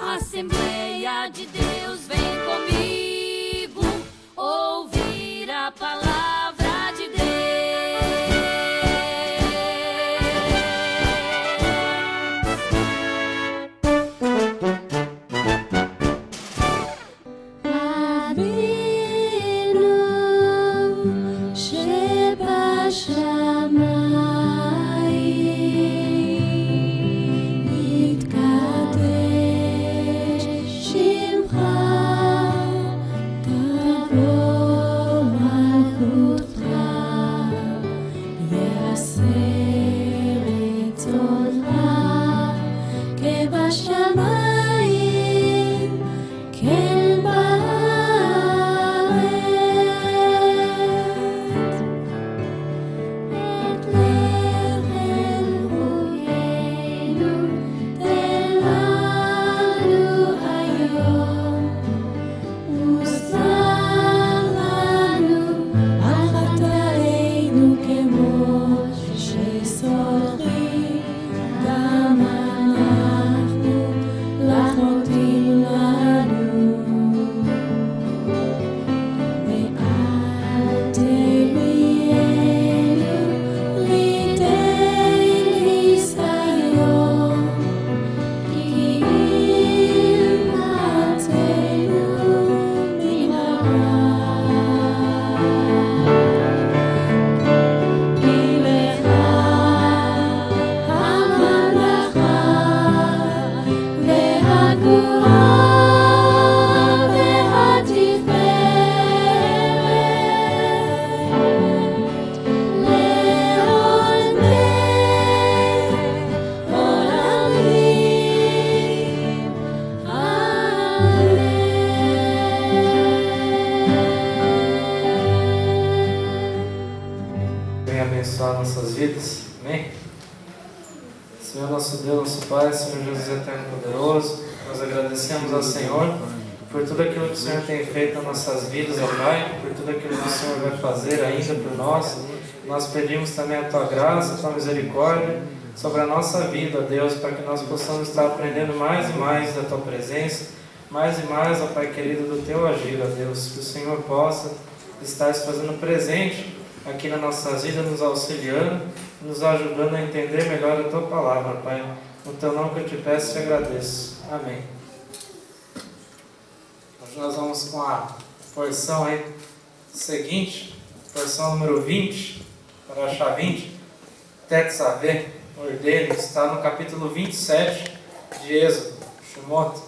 Assembleia de Deus, vem comigo ouvir a palavra de Deus. Avinu שבשמיים יתקדש שמך, תבוא מלכותך, יעשה רצונך כבשמיים כן בארץ. את לחם חיינו תן לנו היום, וסלח לנו על חטאינו כמו שסולחים גם אנחנו לחוטאים לנו. ואל תביאנו לידי ניסיון, כי אם נצילנו מן הרע. כי לך הממלכה והגבורה והתפארת לעולמי עולמים. אמן. Venha abençoar nossas vidas, amém? Senhor nosso Deus, nosso Pai, Senhor Jesus eterno e poderoso, nós agradecemos ao Senhor por tudo aquilo que o Senhor tem feito nas nossas vidas, ó Pai, por tudo aquilo que o Senhor vai fazer ainda por nós. Nós pedimos também a Tua graça, a Tua misericórdia sobre a nossa vida, ó Deus, para que nós possamos estar aprendendo mais e mais da Tua presença, mais e mais, ó Pai querido, do Teu agir, ó Deus, que o Senhor possa estar se fazendo presente aqui nas nossas vidas, nos auxiliando, nos ajudando a entender melhor a Tua palavra, Pai. No Teu nome que eu te peço e te agradeço. Amém. Hoje nós vamos com a porção aí seguinte, porção número 20, para achar 20, Tetzaveh, ordene, está no capítulo 27 de Êxodo, Shemot.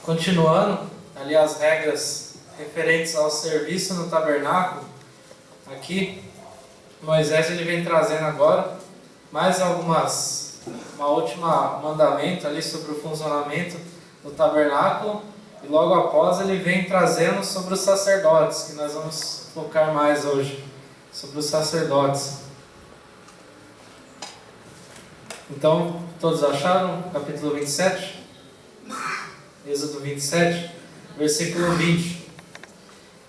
Continuando, ali as regras referentes ao serviço no tabernáculo, aqui Moisés ele vem trazendo agora mais uma última mandamento ali sobre o funcionamento do tabernáculo, e logo após ele vem trazendo sobre os sacerdotes, que nós vamos focar mais hoje, sobre os sacerdotes. Então, todos acharam? Capítulo 27? Êxodo 27, versículo 20.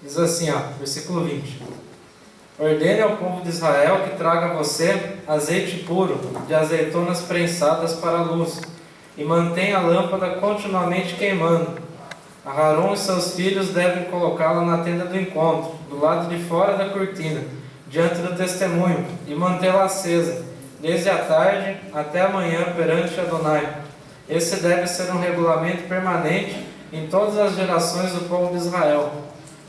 Diz assim, versículo 20. Ordene ao povo de Israel que traga a você azeite puro de azeitonas prensadas para a luz, e mantenha a lâmpada continuamente queimando. Arão e seus filhos devem colocá-la na tenda do encontro, do lado de fora da cortina, diante do testemunho, e mantê-la acesa, desde a tarde até a manhã perante Adonai. Esse deve ser um regulamento permanente em todas as gerações do povo de Israel.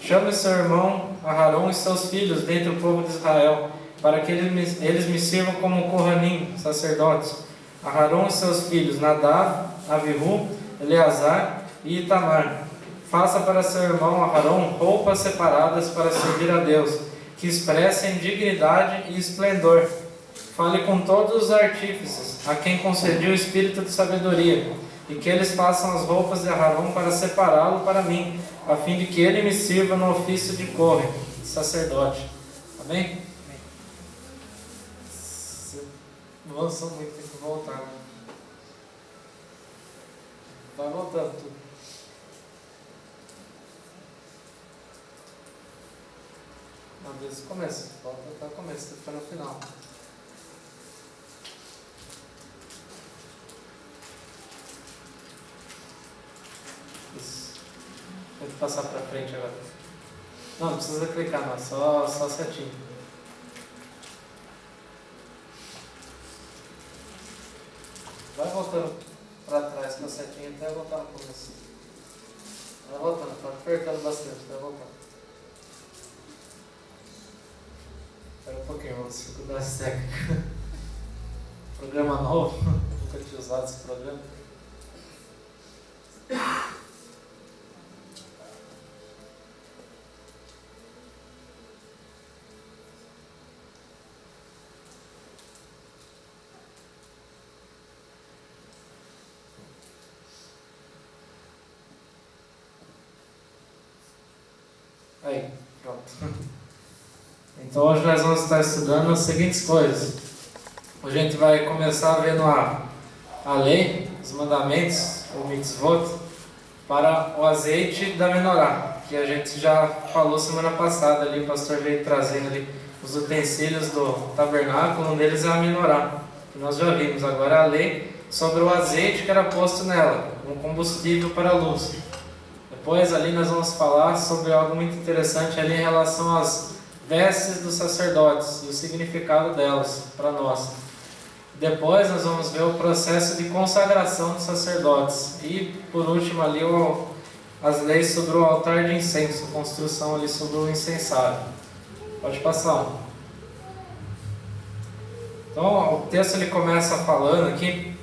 Chame seu irmão Arão e seus filhos dentre o povo de Israel, para que eles me sirvam como Kohanim, sacerdotes. Arão e seus filhos, Nadab, Avihu, Eleazar e Itamar. Faça para seu irmão Arão roupas separadas para servir a Deus, que expressem dignidade e esplendor. Fale com todos os artífices, a quem concedi o espírito de sabedoria, e que eles façam as roupas de Arão para separá-lo para mim, a fim de que ele me sirva no ofício de Kohen, sacerdote. Amém? Não avançou muito, tem que voltar. Vai voltando tudo. Não, desde o começo. Volta até o começo, tem que ficar no final. Pode passar para frente agora. Não precisa clicar, não, só setinho. Vai voltando para trás com a setinha até voltar no começo. Vai voltando, tá apertando bastante, vai voltando. Espera um pouquinho, vamos segurar essa técnica. Programa novo, nunca tinha usado esse programa. Aí, pronto. Então hoje nós vamos estar estudando as seguintes coisas. Hoje a gente vai começar vendo a lei, os mandamentos, o mitzvot, para o azeite da menorá, que a gente já falou semana passada ali, o pastor veio trazendo ali os utensílios do tabernáculo, um deles é a menorá, que nós já vimos. Agora a lei sobre o azeite que era posto nela, um combustível para a luz. Depois ali nós vamos falar sobre algo muito interessante ali em relação às vestes dos sacerdotes e o significado delas para nós. Depois nós vamos ver o processo de consagração dos sacerdotes e por último ali as leis sobre o altar de incenso, construção ali sobre o incensário. Pode passar um. Então o texto ele começa falando aqui: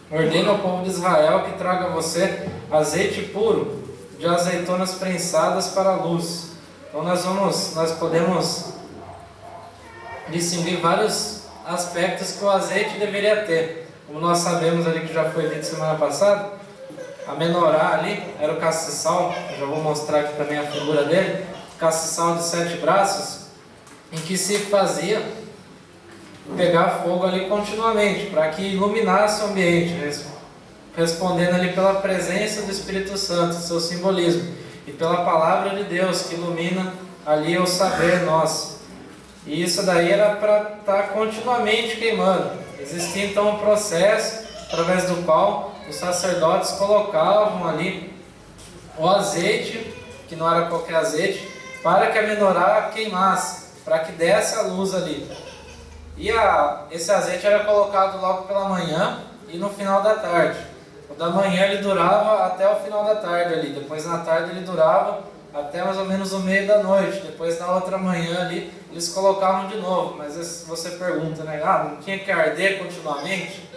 ordena ao povo de Israel que traga a você azeite puro de azeitonas prensadas para a luz. Então nós podemos distinguir vários aspectos que o azeite deveria ter. Como nós sabemos ali, que já foi dito semana passada, a menorá ali era o castiçal, eu já vou mostrar aqui também a figura dele, castiçal de 7 braços, em que se fazia pegar fogo ali continuamente, para que iluminasse o ambiente, respondendo ali pela presença do Espírito Santo, seu simbolismo, e pela palavra de Deus que ilumina ali o saber nosso. E isso daí era para estar continuamente queimando. Existia então um processo através do qual os sacerdotes colocavam ali o azeite, que não era qualquer azeite, para que a menorá queimasse, para que desse a luz ali. E esse azeite era colocado logo pela manhã e no final da tarde. O da manhã ele durava até o final da tarde ali, depois na tarde ele durava até mais ou menos o meio da noite, depois na outra manhã ali eles colocavam de novo. Mas você pergunta, né? Não tinha que arder continuamente?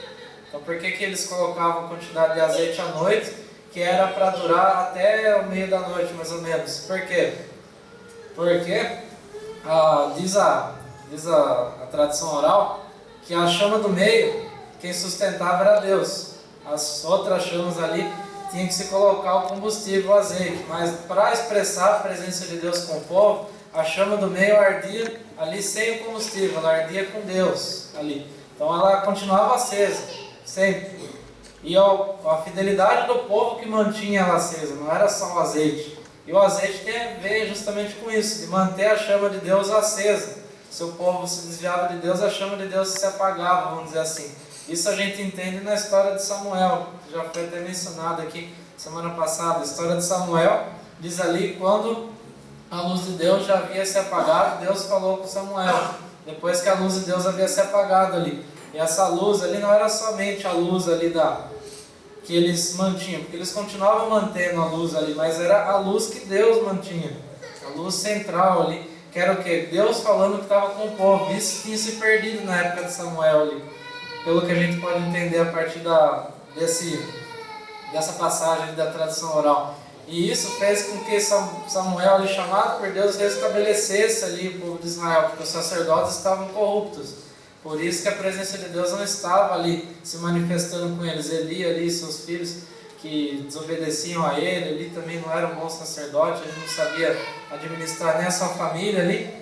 Então por que eles colocavam a quantidade de azeite à noite, que era para durar até o meio da noite mais ou menos? Por quê? Porque diz a tradição oral que a chama do meio, quem sustentava era Deus. As outras chamas ali tinha que se colocar o combustível, o azeite, mas para expressar a presença de Deus com o povo, a chama do meio ardia ali sem o combustível, ela ardia com Deus ali. Então ela continuava acesa, sempre. E a fidelidade do povo que mantinha ela acesa, não era só o azeite. E o azeite tem a ver justamente com isso, de manter a chama de Deus acesa. Se o povo se desviava de Deus, a chama de Deus se apagava, vamos dizer assim. Isso a gente entende na história de Samuel, que já foi até mencionado aqui semana passada. A história de Samuel diz ali, quando a luz de Deus já havia se apagado, Deus falou com Samuel, depois que a luz de Deus havia se apagado ali. E essa luz ali não era somente a luz ali que eles mantinham, porque eles continuavam mantendo a luz ali, mas era a luz que Deus mantinha, a luz central ali, que era o quê? Deus falando que estava com o povo. Isso tinha se perdido na época de Samuel ali, pelo que a gente pode entender a partir dessa passagem da tradição oral. E isso fez com que Samuel, ali, chamado por Deus, restabelecesse ali o povo de Israel, porque os sacerdotes estavam corruptos. Por isso que a presença de Deus não estava ali se manifestando com eles. Eli ali e seus filhos que desobedeciam a ele também não era um bom sacerdote, ele não sabia administrar nem a sua família ali.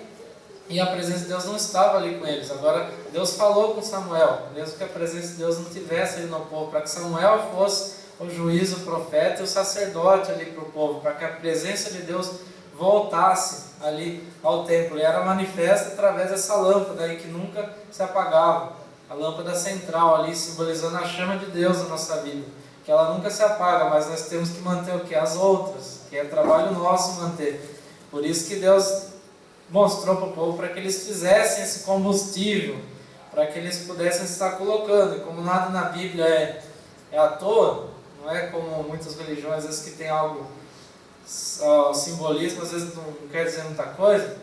E a presença de Deus não estava ali com eles. Agora Deus falou com Samuel, mesmo que a presença de Deus não tivesse ali no povo, para que Samuel fosse o juiz, o profeta e o sacerdote ali para o povo, para que a presença de Deus voltasse ali ao templo. E era manifesta através dessa lâmpada aí que nunca se apagava, a lâmpada central ali, simbolizando a chama de Deus na nossa vida, que ela nunca se apaga, mas nós temos que manter o que? As outras, que é trabalho nosso manter. Por isso que Deus mostrou para o povo para que eles fizessem esse combustível, para que eles pudessem estar colocando. E como nada na Bíblia é à toa, não é como muitas religiões, às vezes que tem algo, simbolismo, às vezes não quer dizer muita coisa.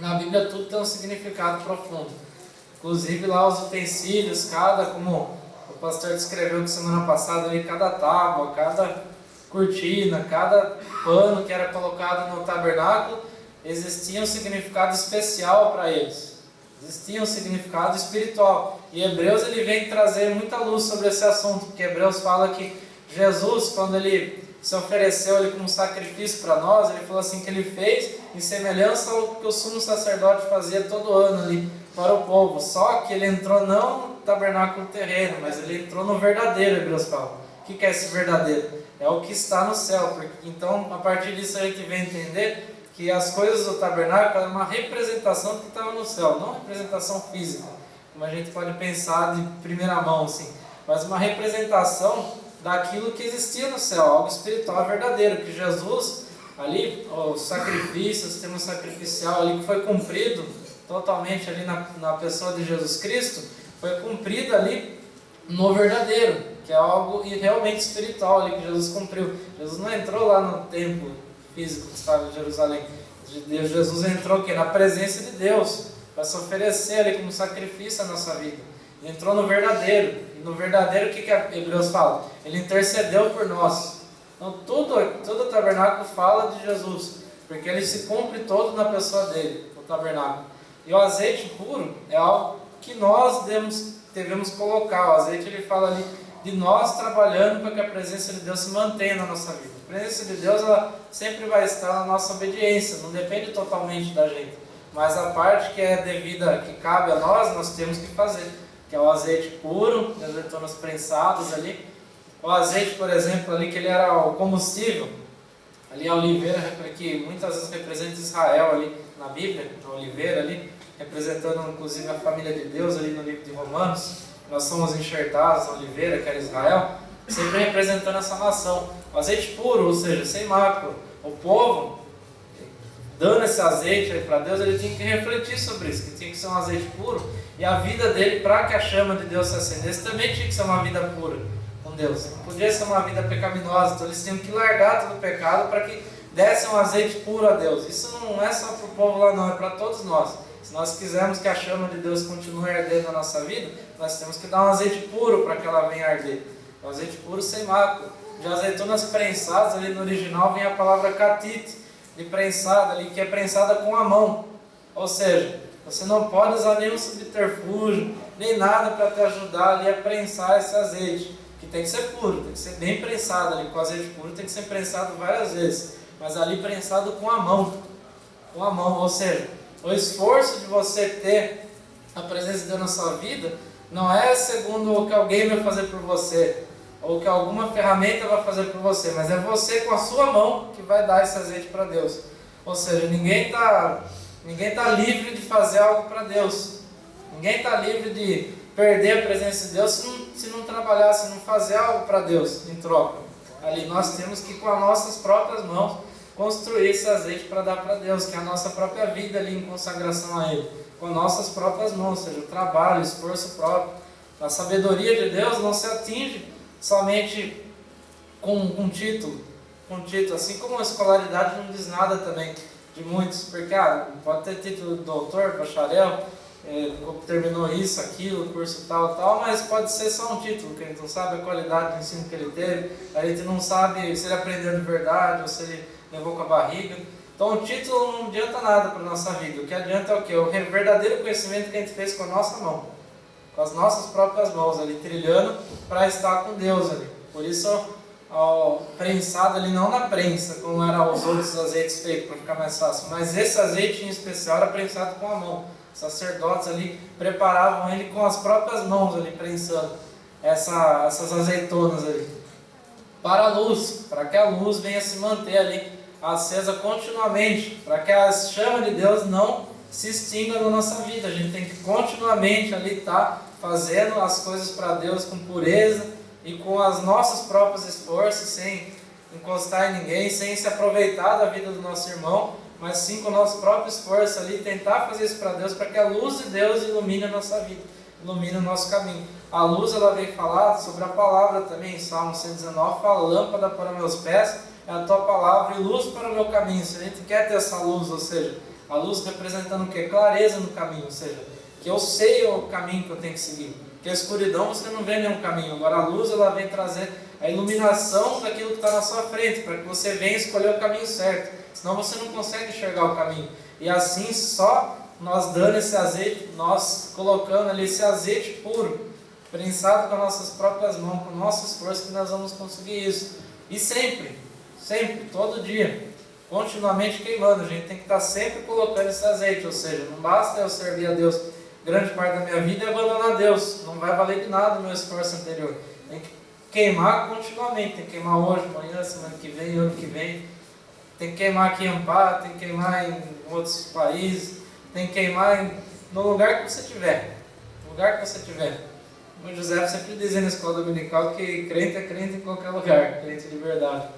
Na Bíblia tudo tem um significado profundo. Inclusive lá os utensílios, como o pastor descreveu que semana passada, ali, cada tábua, cada cortina, cada pano que era colocado no tabernáculo, existia um significado especial para eles. Existia um significado espiritual. E Hebreus ele vem trazer muita luz sobre esse assunto, porque Hebreus fala que Jesus, quando ele se ofereceu ali como sacrifício para nós, ele falou assim que ele fez em semelhança ao que o sumo sacerdote fazia todo ano ali para o povo. Só que ele entrou não no tabernáculo terreno, mas ele entrou no verdadeiro, Hebreus fala. O que é esse verdadeiro? É o que está no céu. Então, a partir disso a gente vem entender que as coisas do tabernáculo é uma representação do que estava no céu, não uma representação física, como a gente pode pensar de primeira mão, assim, mas uma representação daquilo que existia no céu, algo espiritual verdadeiro, que Jesus, ali, o sacrifício, o sistema sacrificial ali que foi cumprido totalmente ali na pessoa de Jesus Cristo, foi cumprido ali no verdadeiro, que é algo realmente espiritual ali que Jesus cumpriu. Jesus não entrou lá no templo físico que estava em Jerusalém. Jesus entrou aqui na presença de Deus, para se oferecer ali como sacrifício à nossa vida. Ele entrou no verdadeiro. E no verdadeiro, o que Hebreus fala? Ele intercedeu por nós. Então, todo o tabernáculo fala de Jesus, porque ele se cumpre todo na pessoa dele, o tabernáculo. E o azeite puro é algo que nós devemos colocar. O azeite, ele fala ali de nós trabalhando para que a presença de Deus se mantenha na nossa vida. A presença de Deus, ela sempre vai estar na nossa obediência, não depende totalmente da gente. Mas a parte que é devida, que cabe a nós temos que fazer. Que é o azeite puro, as azeitonas prensadas ali. O azeite, por exemplo, ali que ele era o combustível. Ali a oliveira, que muitas vezes representa Israel ali na Bíblia, a oliveira ali, representando inclusive a família de Deus ali no livro de Romanos. Nós somos enxertados na oliveira, que era Israel, sempre representando essa nação. O azeite puro, ou seja, sem mácula. O povo, dando esse azeite para Deus, ele tinha que refletir sobre isso, que tinha que ser um azeite puro. E a vida dele, para que a chama de Deus se acendesse, também tinha que ser uma vida pura com Deus. Não podia ser uma vida pecaminosa. Então eles tinham que largar todo o pecado para que desse um azeite puro a Deus. Isso não é só para o povo lá não, é para todos nós. Se nós quisermos que a chama de Deus continue ardendo na nossa vida, nós temos que dar um azeite puro para que ela venha arder. Um azeite puro sem mácula. De azeitonas prensadas, ali no original vem a palavra catite, de prensada ali, que é prensada com a mão. Ou seja, você não pode usar nenhum subterfúgio, nem nada para te ajudar ali a prensar esse azeite, que tem que ser puro, tem que ser bem prensado ali, com azeite puro tem que ser prensado várias vezes, mas ali prensado com a mão, ou seja, o esforço de você ter a presença de Deus na sua vida, não é segundo o que alguém vai fazer por você, ou que alguma ferramenta vai fazer por você, mas é você com a sua mão que vai dar esse azeite para Deus. Ou seja, ninguém está livre de fazer algo para Deus. Ninguém está livre de perder a presença de Deus se não trabalhar, se não fazer algo para Deus em troca. Ali nós temos que, com as nossas próprias mãos, construir esse azeite para dar para Deus, que é a nossa própria vida ali em consagração a Ele. Com nossas próprias mãos, ou seja, o trabalho, o esforço próprio. A sabedoria de Deus não se atinge somente com título, assim como a escolaridade não diz nada também de muitos, porque pode ter título de doutor, bacharel, terminou isso, aquilo, curso tal, mas pode ser só um título, que a gente não sabe a qualidade do ensino que ele teve, a gente não sabe se ele aprendeu de verdade ou se ele levou com a barriga. Então o título não adianta nada para a nossa vida, o que adianta é o quê? O verdadeiro conhecimento que a gente fez com a nossa mão, com as nossas próprias mãos ali, trilhando para estar com Deus ali. Por isso, prensado ali, não na prensa, como eram os outros azeites feitos para ficar mais fácil, mas esse azeite em especial era prensado com a mão. Os sacerdotes ali preparavam ele com as próprias mãos ali, prensando essas azeitonas ali. Para a luz, para que a luz venha se manter ali acesa continuamente, para que a chama de Deus não se extinga na nossa vida. A gente tem que continuamente ali estar fazendo as coisas para Deus com pureza e com os nossos próprios esforços, sem encostar em ninguém, sem se aproveitar da vida do nosso irmão, mas sim com o nosso próprio esforço ali, tentar fazer isso para Deus, para que a luz de Deus ilumine a nossa vida, ilumine o nosso caminho. A luz, ela vem falar sobre a palavra também, em Salmo 119 fala: lâmpada para meus pés é a tua palavra e luz para o meu caminho. Se a gente quer ter essa luz, ou seja, a luz representando o quê? Clareza no caminho, ou seja, que eu sei o caminho que eu tenho que seguir. Porque a escuridão você não vê nenhum caminho, agora a luz ela vem trazer a iluminação daquilo que está na sua frente, para que você venha escolher o caminho certo, senão você não consegue enxergar o caminho. E assim, só nós dando esse azeite, nós colocando ali esse azeite puro, prensado com as nossas próprias mãos, com o nosso esforço, que nós vamos conseguir isso. E sempre, todo dia, continuamente queimando, a gente tem que estar sempre colocando esse azeite, ou seja, não basta eu servir a Deus grande parte da minha vida e abandonar Deus, não vai valer de nada o meu esforço anterior. Tem que queimar continuamente, tem que queimar hoje, amanhã, semana que vem, ano que vem, tem que queimar aqui em Amparo, tem que queimar em outros países, tem que queimar no lugar que você estiver, no lugar que você estiver. O José sempre dizia na escola dominical que crente é crente em qualquer lugar, crente de verdade.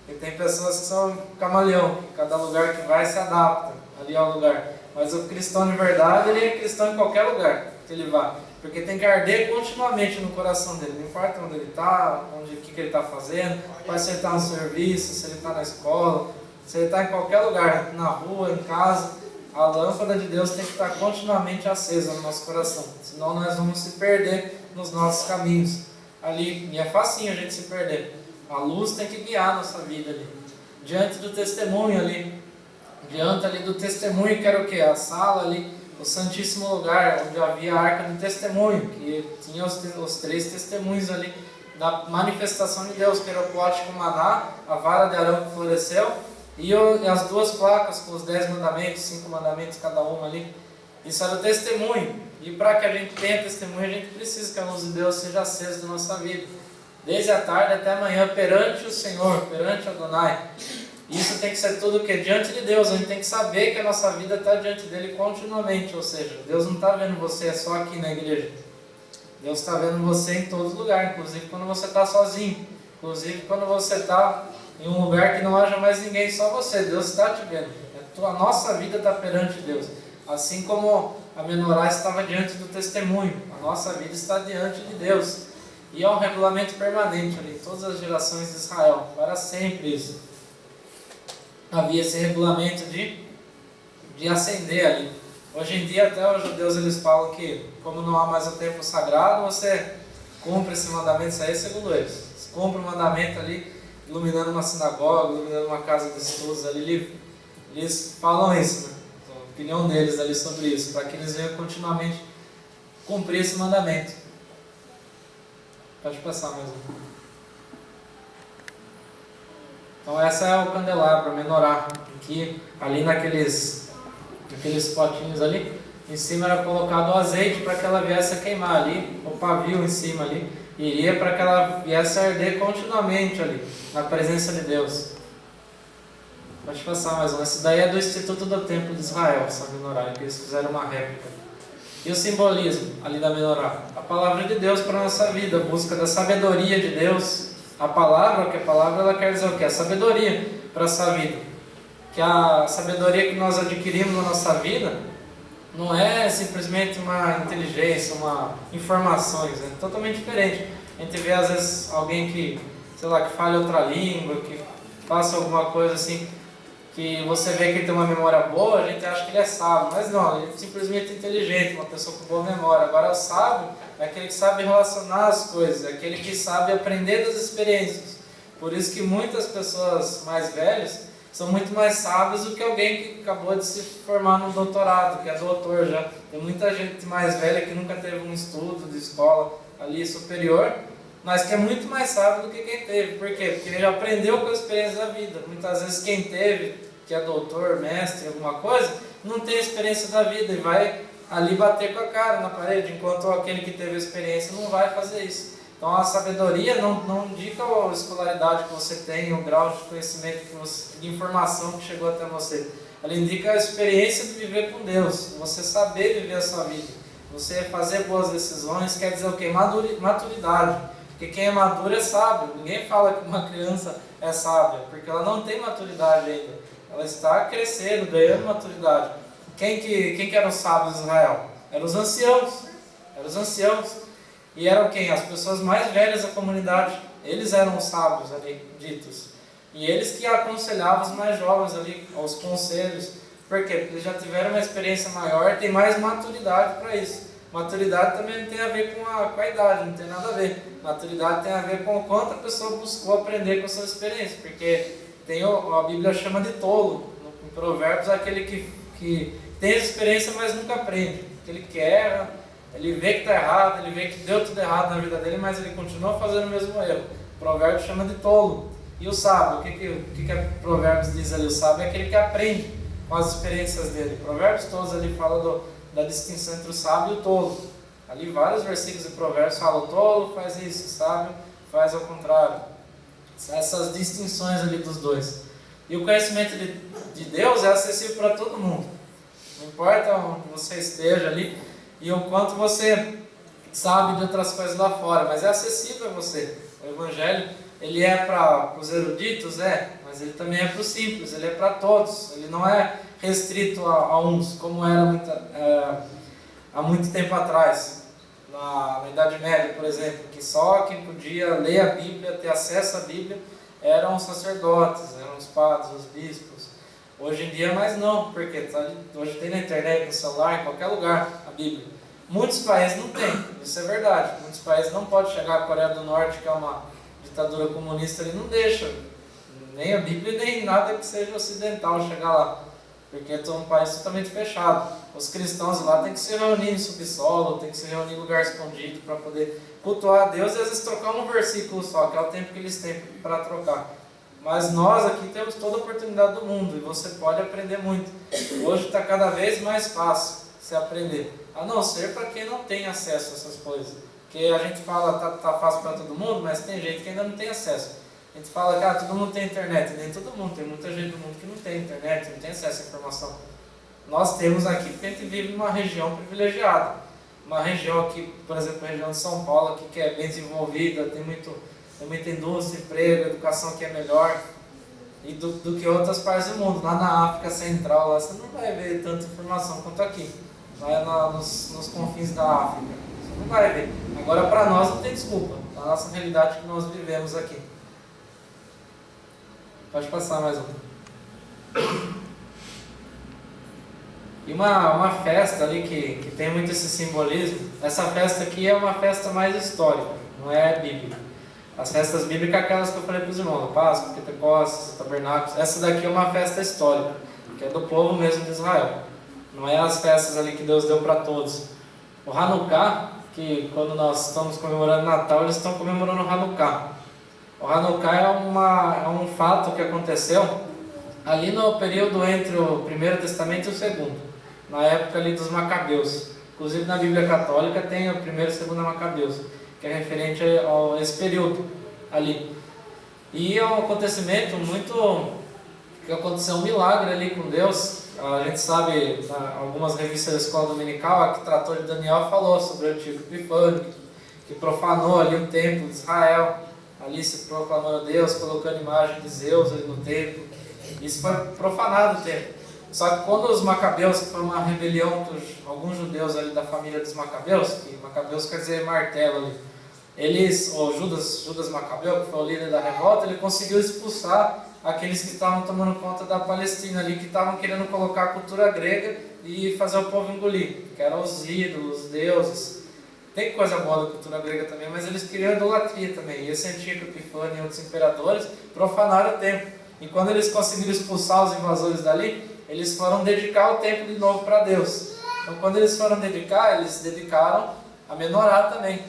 E tem pessoas que são camaleão, que cada lugar que vai se adapta ali ao lugar. Mas o cristão de verdade, ele é cristão em qualquer lugar que ele vá. Porque tem que arder continuamente no coração dele. Não importa onde ele está, o que ele está fazendo, se ele está no serviço, se ele está na escola, se ele está em qualquer lugar, na rua, em casa. A lâmpada de Deus tem que estar continuamente acesa no nosso coração. Senão nós vamos se perder nos nossos caminhos. Ali, e é facinho a gente se perder. A luz tem que guiar a nossa vida ali. Diante do testemunho ali. Diante ali do testemunho, que era o quê? A sala ali, o Santíssimo Lugar, onde havia a Arca do Testemunho, que tinha os 3 testemunhos ali da manifestação de Deus, que era o pote com maná, a vara de Arão que floresceu, e as 2 placas com os 10 mandamentos, 5 mandamentos cada uma ali. Isso era o testemunho. E para que a gente tenha testemunho, a gente precisa que a luz de Deus seja acesa na nossa vida. Desde a tarde até amanhã, perante o Senhor, perante Adonai. Isso tem que ser tudo o que? Diante de Deus. A gente tem que saber que a nossa vida está diante dele continuamente. Ou seja, Deus não está vendo você só aqui na igreja. Deus está vendo você em todo lugar, inclusive quando você está sozinho. Inclusive quando você está em um lugar que não haja mais ninguém, só você. Deus está te vendo. A nossa vida está perante Deus. Assim como a menorá estava diante do testemunho, a nossa vida está diante de Deus. E é um regulamento permanente ali, em todas as gerações de Israel, para sempre isso. Havia esse regulamento de acender ali. Hoje em dia, até os judeus eles falam que, como não há mais o tempo sagrado, você cumpre esse mandamento, isso aí é segundo eles. Você cumpre o mandamento ali, iluminando uma sinagoga, iluminando uma casa de estudos ali, eles falam isso, né? A opinião deles ali sobre isso, para que eles venham continuamente cumprir esse mandamento. Pode passar mais um. Então essa é o candelabro, a menorá, que ali naqueles potinhos ali, em cima era colocado o azeite para que ela viesse a queimar ali, o pavio em cima ali, iria para que ela viesse a arder continuamente ali, na presença de Deus. Pode passar mais um. Esse daí é do Instituto do Templo de Israel, essa menorá, que eles fizeram uma réplica. E o simbolismo ali da menorá? A palavra de Deus para a nossa vida, a busca da sabedoria de Deus. A palavra ela quer dizer o quê? A sabedoria para essa vida. Que a sabedoria que nós adquirimos na nossa vida não é simplesmente uma inteligência, uma informações, é totalmente diferente. A gente vê às vezes alguém que, sei lá, que fale outra língua, que faça alguma coisa assim, que você vê que ele tem uma memória boa, a gente acha que ele é sábio, mas não, ele é simplesmente inteligente, uma pessoa com boa memória. Agora o sábio é aquele que sabe relacionar as coisas, é aquele que sabe aprender das experiências. Por isso que muitas pessoas mais velhas são muito mais sábias do que alguém que acabou de se formar no doutorado, que é doutor já. Tem muita gente mais velha que nunca teve um estudo de escola ali superior, mas que é muito mais sábio do que quem teve. Por quê? Porque ele já aprendeu com a experiência da vida. Muitas vezes quem teve, que é doutor, mestre, alguma coisa, não tem experiência da vida e vai ali bater com a cara na parede, enquanto aquele que teve a experiência não vai fazer isso. Então a sabedoria não indica a escolaridade que você tem, o grau de conhecimento, de informação que chegou até você. Ela indica a experiência de viver com Deus, você saber viver a sua vida, você fazer boas decisões, quer dizer o quê? Maturidade. Porque quem é maduro é sábio. Ninguém fala que uma criança é sábia, porque ela não tem maturidade ainda. Ela está crescendo, ganhando maturidade. Quem que eram os sábios de Israel? Eram os anciãos. Eram os anciãos. E eram quem? As pessoas mais velhas da comunidade. Eles eram os sábios ali, ditos. E eles que aconselhavam os mais jovens ali, aos conselhos. Por quê? Porque eles já tiveram uma experiência maior, tem mais maturidade para isso. Maturidade também não tem a ver com a idade, não tem nada a ver. Maturidade tem a ver com o quanto a pessoa buscou aprender com a sua experiência. Porque a Bíblia chama de tolo. Em Provérbios é aquele que tem experiência, mas nunca aprende. Aquele que erra, ele vê que está errado, ele vê que deu tudo errado na vida dele, mas ele continua fazendo o mesmo erro. Provérbios chama de tolo. E o sábio, o que Provérbios diz ali? O sábio é aquele que aprende com as experiências dele. Provérbios todos ali falam da distinção entre o sábio e o tolo. Ali vários versículos de Provérbios falam: o tolo faz isso, o sábio faz ao contrário. Essas distinções ali dos dois. E o conhecimento de Deus é acessível para todo mundo. Não importa onde você esteja ali e o quanto você sabe de outras coisas lá fora, mas é acessível a você. O Evangelho, ele é para os eruditos, mas ele também é para os simples, ele é para todos. Ele não é restrito a uns, como era há muito tempo atrás, na Idade Média, por exemplo, que só quem podia ler a Bíblia, ter acesso à Bíblia, eram os sacerdotes, eram os padres, os bispos. Hoje em dia, mais não, porque hoje tem na internet, no celular, em qualquer lugar, a Bíblia. Muitos países não têm, isso é verdade. Muitos países não podem chegar à Coreia do Norte, que é uma ditadura comunista, ele não deixa nem a Bíblia, nem nada que seja ocidental chegar lá, porque é um país totalmente fechado. Os cristãos lá têm que se reunir em subsolo, têm que se reunir em lugar escondido para poder cultuar a Deus e às vezes trocar um versículo só, que é o tempo que eles têm para trocar. Mas nós aqui temos toda a oportunidade do mundo e você pode aprender muito. Hoje está cada vez mais fácil se aprender, a não ser para quem não tem acesso a essas coisas. Porque a gente fala tá fácil para todo mundo, mas tem gente que ainda não tem acesso. A gente fala que todo mundo tem internet, nem todo mundo, tem muita gente do mundo que não tem internet, não tem acesso à informação. Nós temos aqui, porque a gente vive numa região privilegiada. Uma região aqui, por exemplo, a região de São Paulo, aqui, que é bem desenvolvida, tem muita indústria, emprego, educação que é melhor e do que outras partes do mundo. Lá na África Central, lá, você não vai ver tanta informação quanto aqui. Lá nos confins da África. Você não vai ver. Agora, para nós, não tem desculpa. A nossa realidade que nós vivemos aqui. Pode passar mais um. E uma festa ali que tem muito esse simbolismo. Essa festa aqui é uma festa mais histórica, não é bíblica. As festas bíblicas é aquelas que eu falei para os irmãos, Páscoa, Pentecostes, Tabernáculos. Essa daqui é uma festa histórica, que é do povo mesmo de Israel. Não é as festas ali que Deus deu para todos. O Hanukkah, que quando nós estamos comemorando Natal, eles estão comemorando o Hanukkah. O Hanukkah é um fato que aconteceu ali no período entre o Primeiro Testamento e o Segundo, na época ali dos Macabeus. Inclusive na Bíblia Católica tem o Primeiro e o Segundo Macabeus, que é referente a esse período ali. E é um acontecimento que aconteceu um milagre ali com Deus. A gente sabe, algumas revistas da Escola Dominical, a que tratou de Daniel falou sobre o antigo Epifânio, que profanou ali o templo de Israel, ali se proclamando Deus, colocando imagem de Zeus ali no templo. Isso foi profanado o templo. Só que quando os Macabeus, que foi uma rebelião dos alguns judeus ali da família dos Macabeus, que Macabeus quer dizer martelo ali, o Judas Macabeu, que foi o líder da revolta, ele conseguiu expulsar aqueles que estavam tomando conta da Palestina ali, que estavam querendo colocar a cultura grega e fazer o povo engolir, que eram os ídolos, os deuses. Tem coisa boa da cultura grega também, mas eles queriam idolatria também. E esse antigo Epifânio e outros imperadores profanaram o templo. E quando eles conseguiram expulsar os invasores dali, eles foram dedicar o templo de novo para Deus. Então quando eles foram dedicar, eles se dedicaram a Menorá também.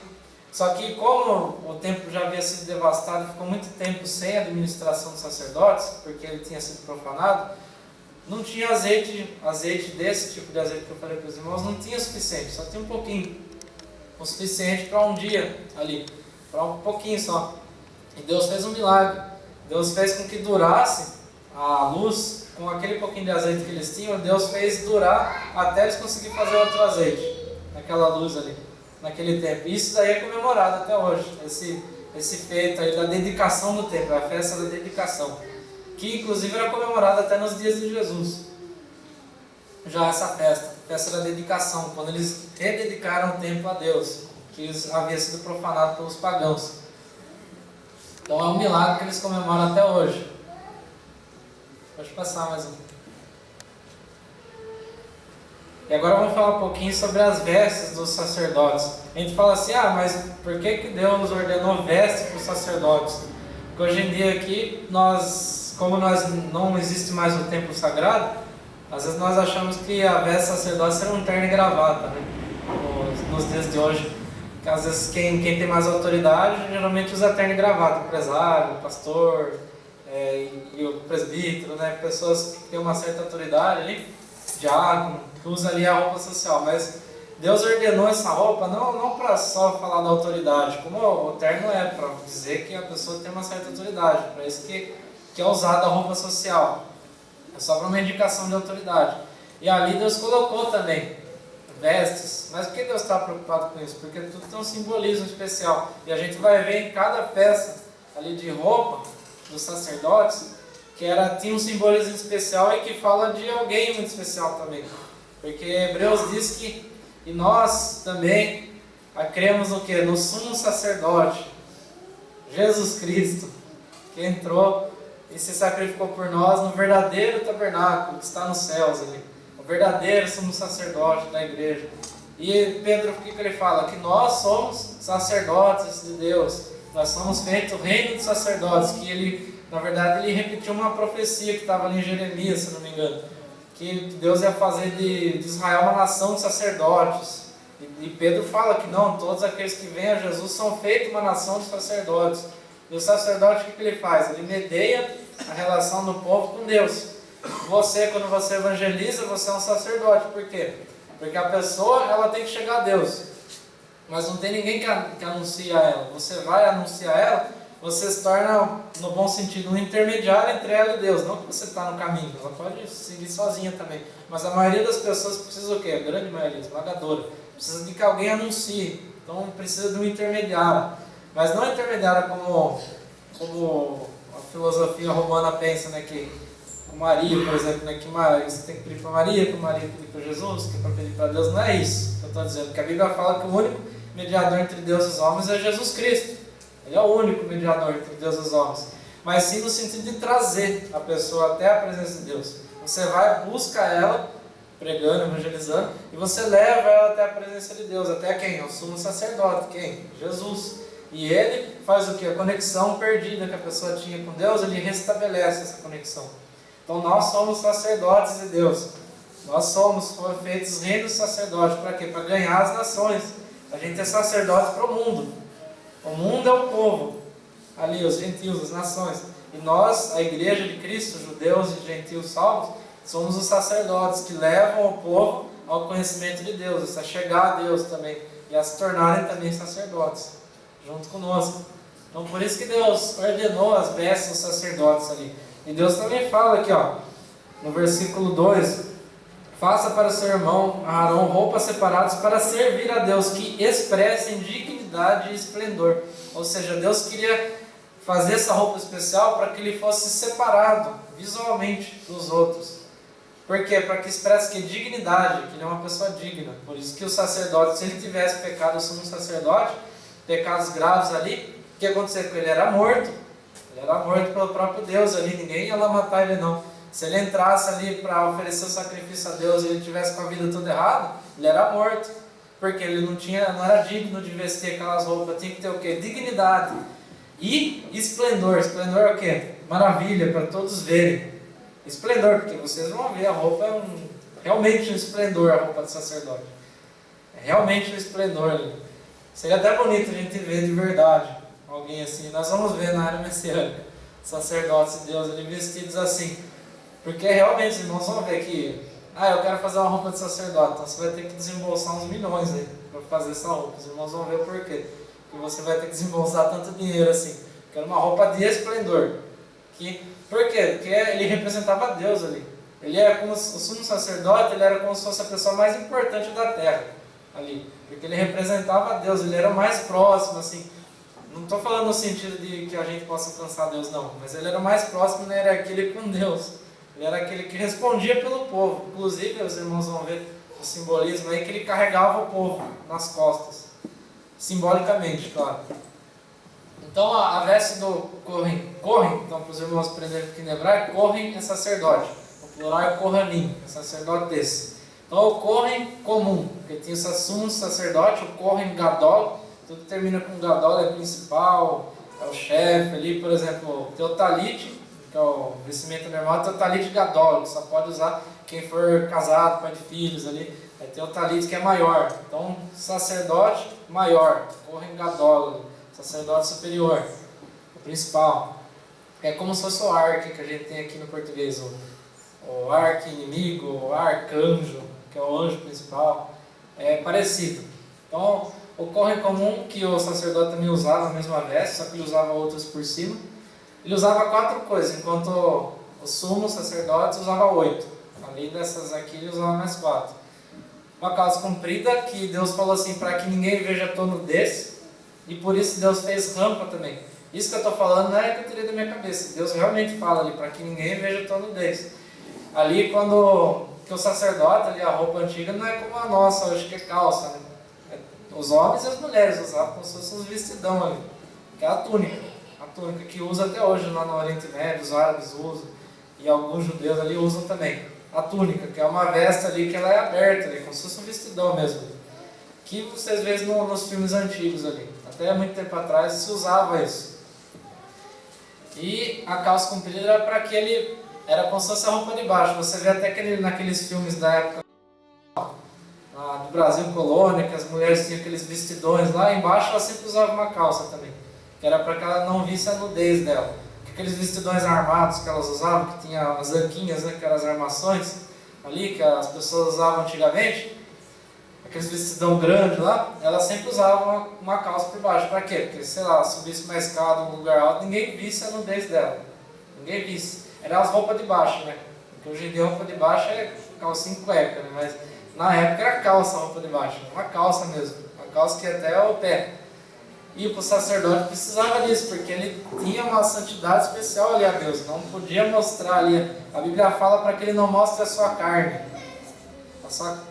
Só que como o templo já havia sido devastado e ficou muito tempo sem a administração dos sacerdotes, porque ele tinha sido profanado, não tinha azeite desse tipo de azeite que eu falei para os irmãos, não tinha suficiente, só tinha um pouquinho. O suficiente para um dia ali, para um pouquinho só. E Deus fez um milagre. Deus fez com que durasse a luz, com aquele pouquinho de azeite que eles tinham, Deus fez durar até eles conseguirem fazer outro azeite, naquela luz ali, naquele tempo. Isso daí é comemorado até hoje, esse feito aí da dedicação do templo, a festa da dedicação, que inclusive era comemorada até nos dias de Jesus. Já essa festa da dedicação, quando eles rededicaram o templo a Deus, que havia sido profanado pelos pagãos. Então é um milagre que eles comemoram até hoje. Pode passar mais um. E agora vamos falar um pouquinho sobre as vestes dos sacerdotes. A gente fala assim, mas por que Deus ordenou vestes para os sacerdotes? Porque hoje em dia aqui, como não existe mais o templo sagrado, às vezes nós achamos que a veste do sacerdote será um terno e gravata, né? Nos dias de hoje. Que às vezes quem tem mais autoridade geralmente usa terno e gravata, o empresário, o pastor e o presbítero, né? Pessoas que têm uma certa autoridade ali, diácono, que usa ali a roupa social. Mas Deus ordenou essa roupa não para só falar da autoridade, como o terno é para dizer que a pessoa tem uma certa autoridade, para isso que é usada a roupa social. É só para uma indicação de autoridade. E ali Deus colocou também vestes. Mas por que Deus está preocupado com isso? Porque tudo tem um simbolismo especial. E a gente vai ver em cada peça ali de roupa dos sacerdotes que tinha um simbolismo especial e que fala de alguém muito especial também. Porque Hebreus diz que e nós também cremos no quê? No sumo sacerdote, Jesus Cristo, que entrou e se sacrificou por nós no verdadeiro tabernáculo que está nos céus ali. O verdadeiro sumo sacerdote da igreja. E Pedro, o que ele fala? Que nós somos sacerdotes de Deus. Nós somos feitos reino de sacerdotes. Que ele, na verdade, ele repetiu uma profecia que estava ali em Jeremias, se não me engano. Que Deus ia fazer de Israel uma nação de sacerdotes. E Pedro fala que não, todos aqueles que vêm a Jesus são feitos uma nação de sacerdotes. E o sacerdote, o que ele faz? Ele medeia a relação do povo com Deus. Você, quando você evangeliza, você é um sacerdote. Por quê? Porque a pessoa, ela tem que chegar a Deus. Mas não tem ninguém que anuncia ela. Você vai anunciar ela, você se torna, no bom sentido, um intermediário entre ela e Deus. Não que você está no caminho, ela pode seguir sozinha também. Mas a maioria das pessoas precisa o quê? A grande maioria, esmagadora. Precisa de que alguém anuncie. Então precisa de um intermediário. Mas não intermediário como a filosofia romana pensa, né? Que com Maria, por exemplo, né, que você tem que pedir para Maria, que Maria pedir para Jesus, que é para pedir para Deus. Não é isso que eu estou dizendo. Porque a Bíblia fala que o único mediador entre Deus e os homens é Jesus Cristo. Ele é o único mediador entre Deus e os homens. Mas sim no sentido de trazer a pessoa até a presença de Deus. Você vai, busca ela, pregando, evangelizando, e você leva ela até a presença de Deus. Até quem? O sumo sacerdote. Quem? Jesus. E ele faz o que? A conexão perdida que a pessoa tinha com Deus, ele restabelece essa conexão. Então nós somos sacerdotes de Deus. Nós foram feitos reinos sacerdotes. Para quê? Para ganhar as nações. A gente é sacerdote para o mundo. O mundo é o povo. Ali, os gentios, as nações. E nós, a igreja de Cristo, judeus e gentios salvos, somos os sacerdotes que levam o povo ao conhecimento de Deus, a chegar a Deus também. E a se tornarem também sacerdotes, junto conosco. Então por isso que Deus ordenou as vestes dos sacerdotes ali. E Deus também fala aqui, no versículo 2, faça para seu irmão Arão roupas separadas para servir a Deus, que expressem dignidade e esplendor. Ou seja, Deus queria fazer essa roupa especial para que ele fosse separado visualmente dos outros. Por quê? Para que expresse que dignidade, que ele é uma pessoa digna. Por isso que o sacerdote, se ele tivesse pecado, o sumo sacerdote, pecados graves ali, o que aconteceu com ele? Ele era morto. Ele era morto pelo próprio Deus ali, ninguém ia lá matar ele não. Se ele entrasse ali para oferecer o sacrifício a Deus e ele tivesse com a vida toda errada, ele era morto. Porque ele não era digno de vestir aquelas roupas, tinha que ter o quê? Dignidade. E esplendor. Esplendor é o quê? Maravilha, para todos verem. Esplendor, porque vocês vão ver, a roupa é realmente um esplendor, a roupa do sacerdote. É realmente um esplendor ali. Seria até bonito a gente ver de verdade alguém assim. Nós vamos ver na área messiânica sacerdotes de Deus ali vestidos assim. Porque realmente, irmãos, vão ver que eu quero fazer uma roupa de sacerdote, então você vai ter que desembolsar uns milhões aí para fazer essa roupa. Os irmãos vão ver o porquê. Que você vai ter que desembolsar tanto dinheiro assim. Quero uma roupa de esplendor. Por quê? Porque ele representava Deus ali. Ele era como o sumo sacerdote, ele era como se fosse a pessoa mais importante da terra ali. Porque ele representava Deus, ele era o mais próximo, assim. Não estou falando no sentido de que a gente possa alcançar Deus, não. Mas ele era o mais próximo, né? Era aquele com Deus. Ele era aquele que respondia pelo povo. Inclusive, os irmãos vão ver o simbolismo aí, que ele carregava o povo nas costas. Simbolicamente, claro. Então, a veste do Kohen, então para os irmãos aprenderem aqui no hebraico, Kohen é sacerdote. O plural é Kohanim, é sacerdote desse. Então, o Kohen comum, porque tinha o sumo sacerdote, o Kohen Gadol, tudo que termina com Gadol é principal, é o chefe ali, por exemplo, tem o talit, que é o vestimento normal, tem o talit Gadol, que só pode usar quem for casado, pai de filhos ali. Aí tem o talit que é maior, então sacerdote maior, Kohen Gadol, sacerdote superior, o principal. É como se fosse o arque que a gente tem aqui no português, o arqui-inimigo, o arcanjo, que é o anjo principal, é parecido. Então, o Kohen comum, que o sacerdote também usava a mesma veste, só que ele usava outras por cima, ele usava 4 coisas, enquanto o sumo sacerdote usava 8. Além dessas aqui, ele usava mais 4. Uma calça comprida, que Deus falou assim, para que ninguém veja a tua nudez, e por isso Deus fez rampa também. Isso que eu estou falando não é que eu tirei da minha cabeça. Deus realmente fala ali, para que ninguém veja a tua nudez. Ali, quando que o sacerdote, ali, a roupa antiga, não é como a nossa hoje, que é calça, né? Os homens e as mulheres usavam como se fossem os vestidão ali, que é a túnica que usa até hoje lá no Oriente Médio, os árabes usam, e alguns judeus ali usam também. A túnica, que é uma veste ali que ela é aberta, ali, como se fosse um vestidão mesmo, que vocês veem nos filmes antigos ali. Até muito tempo atrás se usava isso. E a calça comprida era para aquele, era como se fosse a roupa de baixo. Você vê até naqueles filmes da época do Brasil Colônia, que as mulheres tinham aqueles vestidões lá, embaixo ela sempre usava uma calça também, que era para que ela não visse a nudez dela. Aqueles vestidões armados que elas usavam, que tinha as anquinhas, né, que eram as armações ali, que as pessoas usavam antigamente, aqueles vestidão grande lá, ela sempre usava uma calça por baixo. Para quê? Porque, sei lá, subisse uma escada num lugar alto, ninguém visse a nudez dela. Ninguém visse. Era as roupas de baixo, né? Porque hoje em dia a roupa de baixo é calcinha e cueca, né? Mas na época era calça a roupa de baixo, uma calça mesmo. Uma calça que ia até o pé. E o sacerdote precisava disso, porque ele tinha uma santidade especial ali a Deus. Não podia mostrar ali. A Bíblia fala para que ele não mostre a sua carne.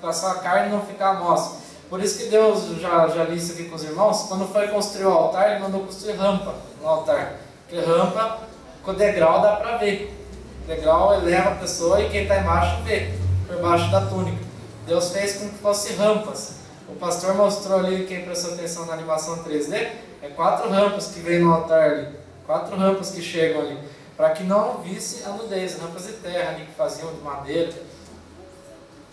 Para a sua carne não ficar à mostra. Por isso que Deus, já li isso aqui com os irmãos, quando foi construir o altar, ele mandou construir rampa no altar. Porque rampa, com o degrau dá para ver. O degrau eleva a pessoa e quem está embaixo vê, por baixo da túnica. Deus fez com que fosse rampas. O pastor mostrou ali, quem prestou atenção na animação 3D, é 4 rampas que vem no altar ali. 4 rampas que chegam ali. Para que não visse a nudez, rampas de terra ali que faziam de madeira.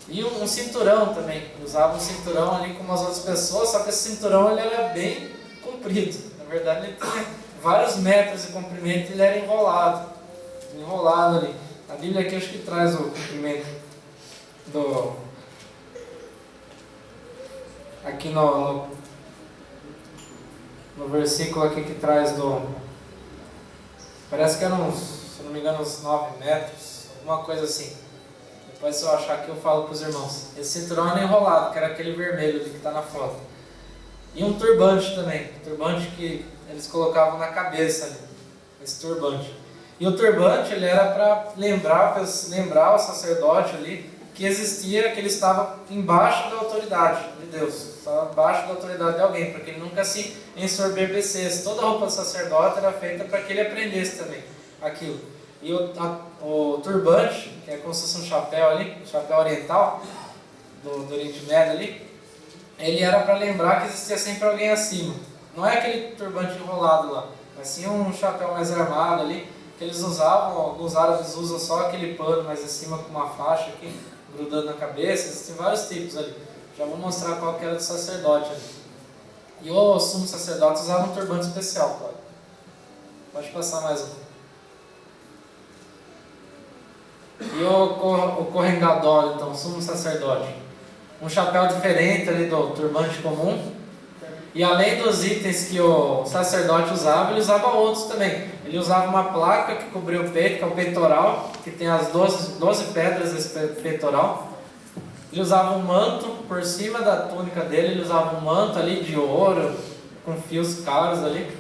E um cinturão também, usava um cinturão ali como as outras pessoas, só que esse cinturão ele era bem comprido. Na verdade ele tinha vários metros de comprimento e ele era enrolado ali. A Bíblia aqui acho que traz o comprimento aqui no versículo aqui que traz parece que eram, se não me engano, uns 9 metros, alguma coisa assim. Depois, se eu achar que eu falo para os irmãos. Esse cinturão era enrolado, que era aquele vermelho ali que está na foto. E um turbante também. Um turbante que eles colocavam na cabeça ali. Esse turbante. E o turbante ele era para lembrar o sacerdote ali que existia, que ele estava embaixo da autoridade de Deus. Estava embaixo da autoridade de alguém, para que ele nunca se ensoberbecesse. Toda a roupa do sacerdote era feita para que ele aprendesse também aquilo. E o turbante, que é como se fosse um chapéu ali, um chapéu oriental, do Oriente Médio ali, ele era para lembrar que existia sempre alguém acima. Não é aquele turbante enrolado lá, mas sim um chapéu mais armado ali, que eles usavam, alguns árabes usam só aquele pano mais acima com uma faixa aqui, grudando na cabeça, existem vários tipos ali. Já vou mostrar qual que era do sacerdote ali. E o sumo sacerdote usava um turbante especial, pode passar mais um. E o Kohen Gadol, então, sumo sacerdote. Um chapéu diferente ali do turbante comum. E além dos itens que o sacerdote usava, ele usava outros também. Ele usava uma placa que cobria o peito, que é o peitoral, que tem as 12 pedras desse peitoral. Ele usava um manto por cima da túnica dele, ele usava um manto ali de ouro, com fios caros ali.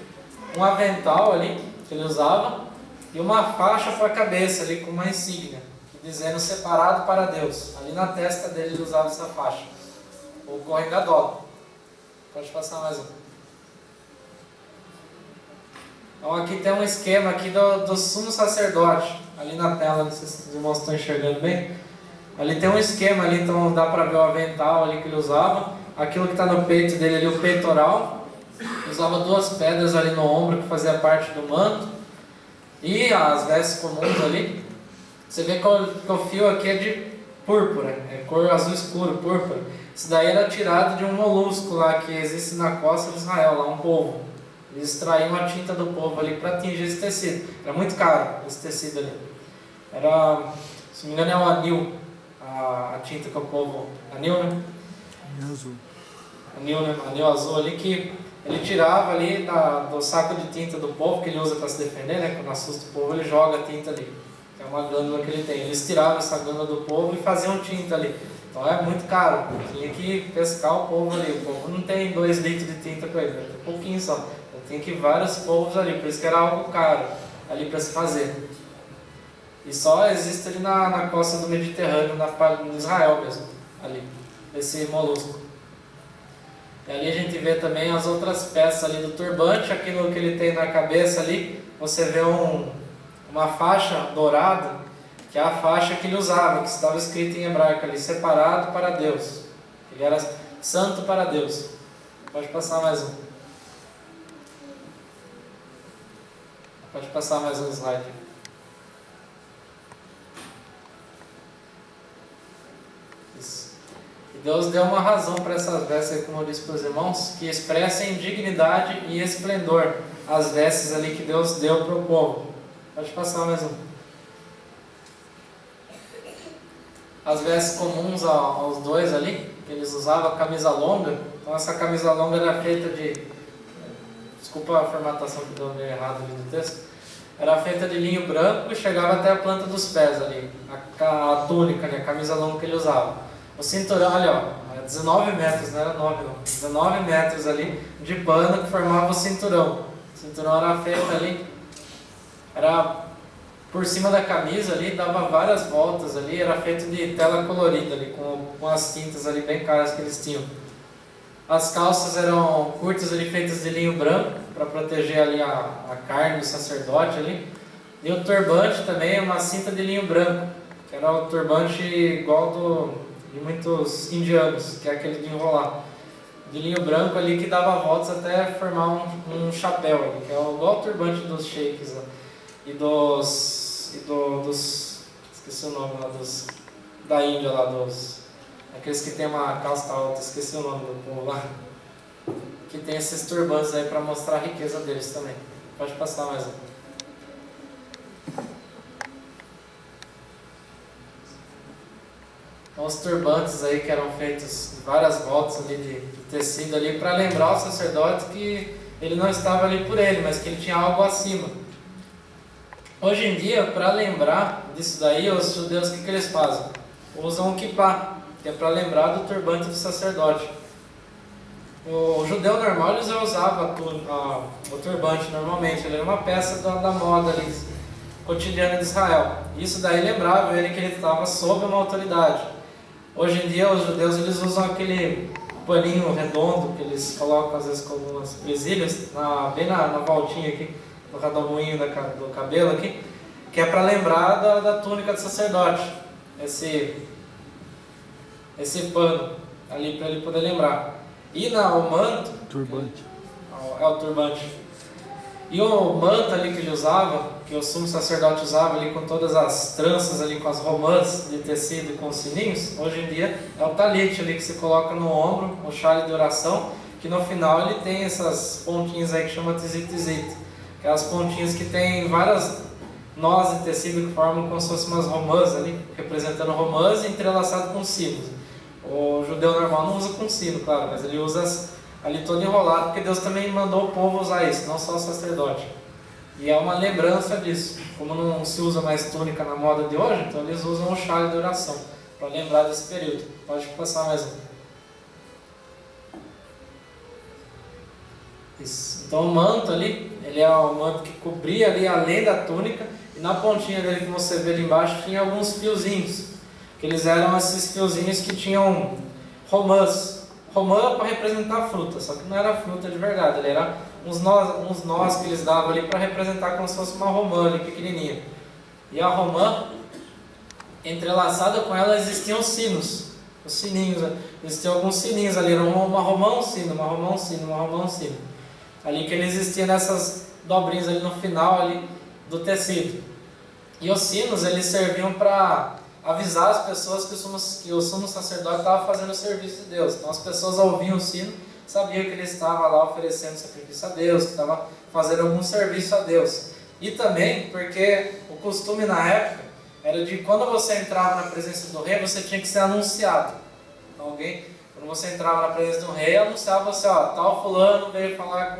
um avental ali que ele usava e uma faixa para a cabeça ali com uma insígnia, dizendo separado para Deus. Ali na testa dele ele usava essa faixa. O Kohen Gadol. Pode passar mais um. Então aqui tem um esquema aqui do sumo sacerdote. Ali na tela, não sei se os irmãos estão enxergando bem. Ali tem um esquema ali, então dá para ver o avental ali que ele usava. Aquilo que está no peito dele ali, o peitoral. Usava 2 pedras ali no ombro que fazia parte do manto. E as vestes comuns ali. Você vê que o fio aqui é de púrpura, é cor azul escuro, púrpura. Isso daí era tirado de um molusco lá que existe na costa de Israel, lá um polvo. Eles extraíam a tinta do polvo ali para tingir esse tecido. Era muito caro esse tecido ali. Era, se não me engano, é o anil, a tinta que o polvo. Anil, né? Anil azul. Anil, né? Anil azul ali que ele tirava ali do saco de tinta do polvo que ele usa para se defender, né? Quando assusta o polvo, ele joga a tinta ali. É uma glândula que ele tem. Eles tiravam essa glândula do polvo e faziam tinta ali. Então é muito caro. Tinha que pescar o polvo ali. O polvo não tem 2 litros de tinta com ele, tem um pouquinho só. Então tem que ir vários polvos ali. Por isso que era algo caro ali para se fazer. E só existe ali na costa do Mediterrâneo, no Israel mesmo, ali, esse molusco. E ali a gente vê também as outras peças ali do turbante, aquilo que ele tem na cabeça ali, você vê uma faixa dourada, que é a faixa que ele usava, que estava escrito em hebraico ali, separado para Deus. Ele era santo para Deus. Pode passar mais um. Pode passar mais um slide. Isso. E Deus deu uma razão para essas vestes, como eu disse para os irmãos, que expressem dignidade e esplendor. As vestes ali que Deus deu para o povo. Pode passar mais um. As vestes comuns aos 2 ali, que eles usavam camisa longa. Então essa camisa longa era feita de... Desculpa a formatação que deu meio errado ali no texto. Era feita de linho branco e chegava até a planta dos pés ali. A túnica, a camisa longa que ele usava. O cinturão ali, ó, 19 metros, não era 9 não. 19 metros ali de pano que formava o cinturão. O cinturão era feito ali, era por cima da camisa ali, dava várias voltas ali, era feito de tela colorida ali, com as tintas ali bem caras que eles tinham. As calças eram curtas ali, feitas de linho branco, para proteger ali a carne do sacerdote ali. E o turbante também é uma cinta de linho branco, que era o turbante igual de muitos indianos, que é aquele de enrolar. De linho branco ali que dava voltas até formar um chapéu ali, que é igual o turbante dos sheiks lá. E dos esqueci o nome lá, da Índia lá, aqueles que tem uma calça alta, esqueci o nome do povo lá, que tem esses turbantes aí para mostrar a riqueza deles também. Pode passar mais um. Então os turbantes aí que eram feitos várias voltas ali de tecido ali para lembrar o sacerdote que ele não estava ali por ele, mas que ele tinha algo acima. Hoje em dia, para lembrar disso daí, os judeus o que eles fazem? Usam o kippah, que é para lembrar do turbante do sacerdote. O judeu normal ele já usava o turbante normalmente, ele era uma peça da moda ali, cotidiana de Israel. Isso daí lembrava ele que ele estava sob uma autoridade. Hoje em dia os judeus eles usam aquele paninho redondo que eles colocam às vezes com algumas presilhas, bem na voltinha aqui, no redomoinho do cabelo aqui, que é para lembrar da túnica do sacerdote. Esse pano ali para ele poder lembrar. E o manto... Turbante. É o turbante. E o manto ali que ele usava, que o sumo sacerdote usava ali com todas as tranças ali, com as romãs de tecido e com os sininhos, hoje em dia é o talite ali que se coloca no ombro, o chale de oração, que no final ele tem essas pontinhas aí que chama tizit, aquelas pontinhas que tem várias nós de tecido que formam como se fossem umas romãs ali, representando romãs e entrelaçado com sinos. O judeu normal não usa com sino, claro, mas ele usa ali todo enrolado, porque Deus também mandou o povo usar isso, não só o sacerdote. E é uma lembrança disso. Como não se usa mais túnica na moda de hoje, então eles usam o chale de oração, para lembrar desse período. Pode passar mais um. Isso. Então o manto ali, ele é o manto que cobria ali além da túnica, e na pontinha dele que você vê ali embaixo tinha alguns fiozinhos, que eles eram esses fiozinhos que tinham romãs. Romã para representar fruta, só que não era fruta de verdade, ele era uns nós que eles davam ali para representar como se fosse uma romã ali pequenininha. E a romã, entrelaçada com ela existiam sinos, os sininhos, existiam alguns sininhos ali, era uma romã, um sino, uma romã, um sino, uma romã, um sino. Ali que ele existia nessas dobrinhas ali no final ali do tecido. E os sinos, eles serviam para avisar as pessoas que o sumo sacerdote estava fazendo o serviço de Deus. Então as pessoas ouviam o sino, sabiam que ele estava lá oferecendo sacrifício a Deus, que estava fazendo algum serviço a Deus. E também porque o costume na época era de quando você entrava na presença do rei, você tinha que ser anunciado. Então, quando você entrava na presença do rei, anunciava você, ó, tal fulano veio falar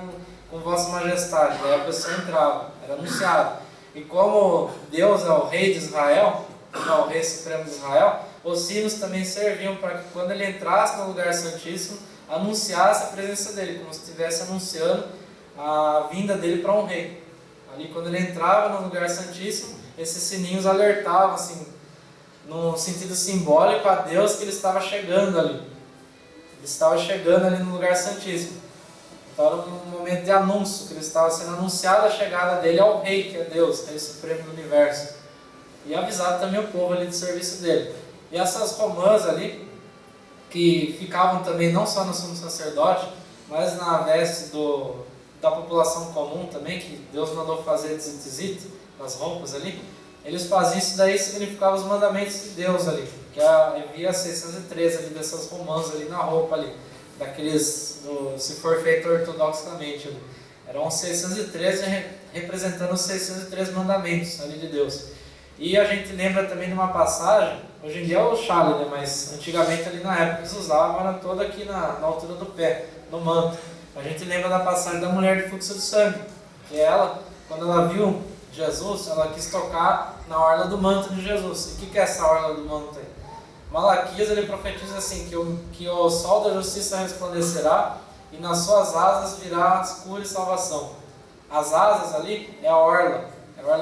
com vossa majestade. Daí a pessoa entrava, era anunciado. E como Deus é o rei de Israel, é o rei supremo de Israel, os sinos também serviam para que quando ele entrasse no lugar santíssimo, anunciasse a presença dele, como se estivesse anunciando a vinda dele para um rei. Ali quando ele entrava no lugar santíssimo, esses sininhos alertavam, assim, no sentido simbólico a Deus que ele estava chegando ali. Ele estava chegando ali no lugar santíssimo. Então era um momento de anúncio, que ele estava sendo anunciado a chegada dele ao rei, que é Deus, rei supremo do universo. E avisado também o povo ali do serviço dele. E essas romãs ali, que ficavam também não só no sumo sacerdote, mas na veste da população comum também, que Deus mandou fazer tzit, nas roupas ali, eles faziam isso daí, significava os mandamentos de Deus ali, que havia 613 ali dessas romãs ali na roupa ali, daqueles, se for feito ortodoxamente ali. Eram 613 representando os 613 mandamentos ali de Deus. E a gente lembra também de uma passagem, hoje em dia é o chale, né? Mas antigamente ali na época eles usavam, era toda aqui na altura do pé, no manto. A gente lembra da passagem da mulher de fluxo de sangue, que ela, quando ela viu Jesus, ela quis tocar na orla do manto de Jesus. E o que é essa orla do manto aí? Malaquias, ele profetiza assim, que o sol da justiça resplandecerá e nas suas asas virá cura e salvação. As asas ali é a orla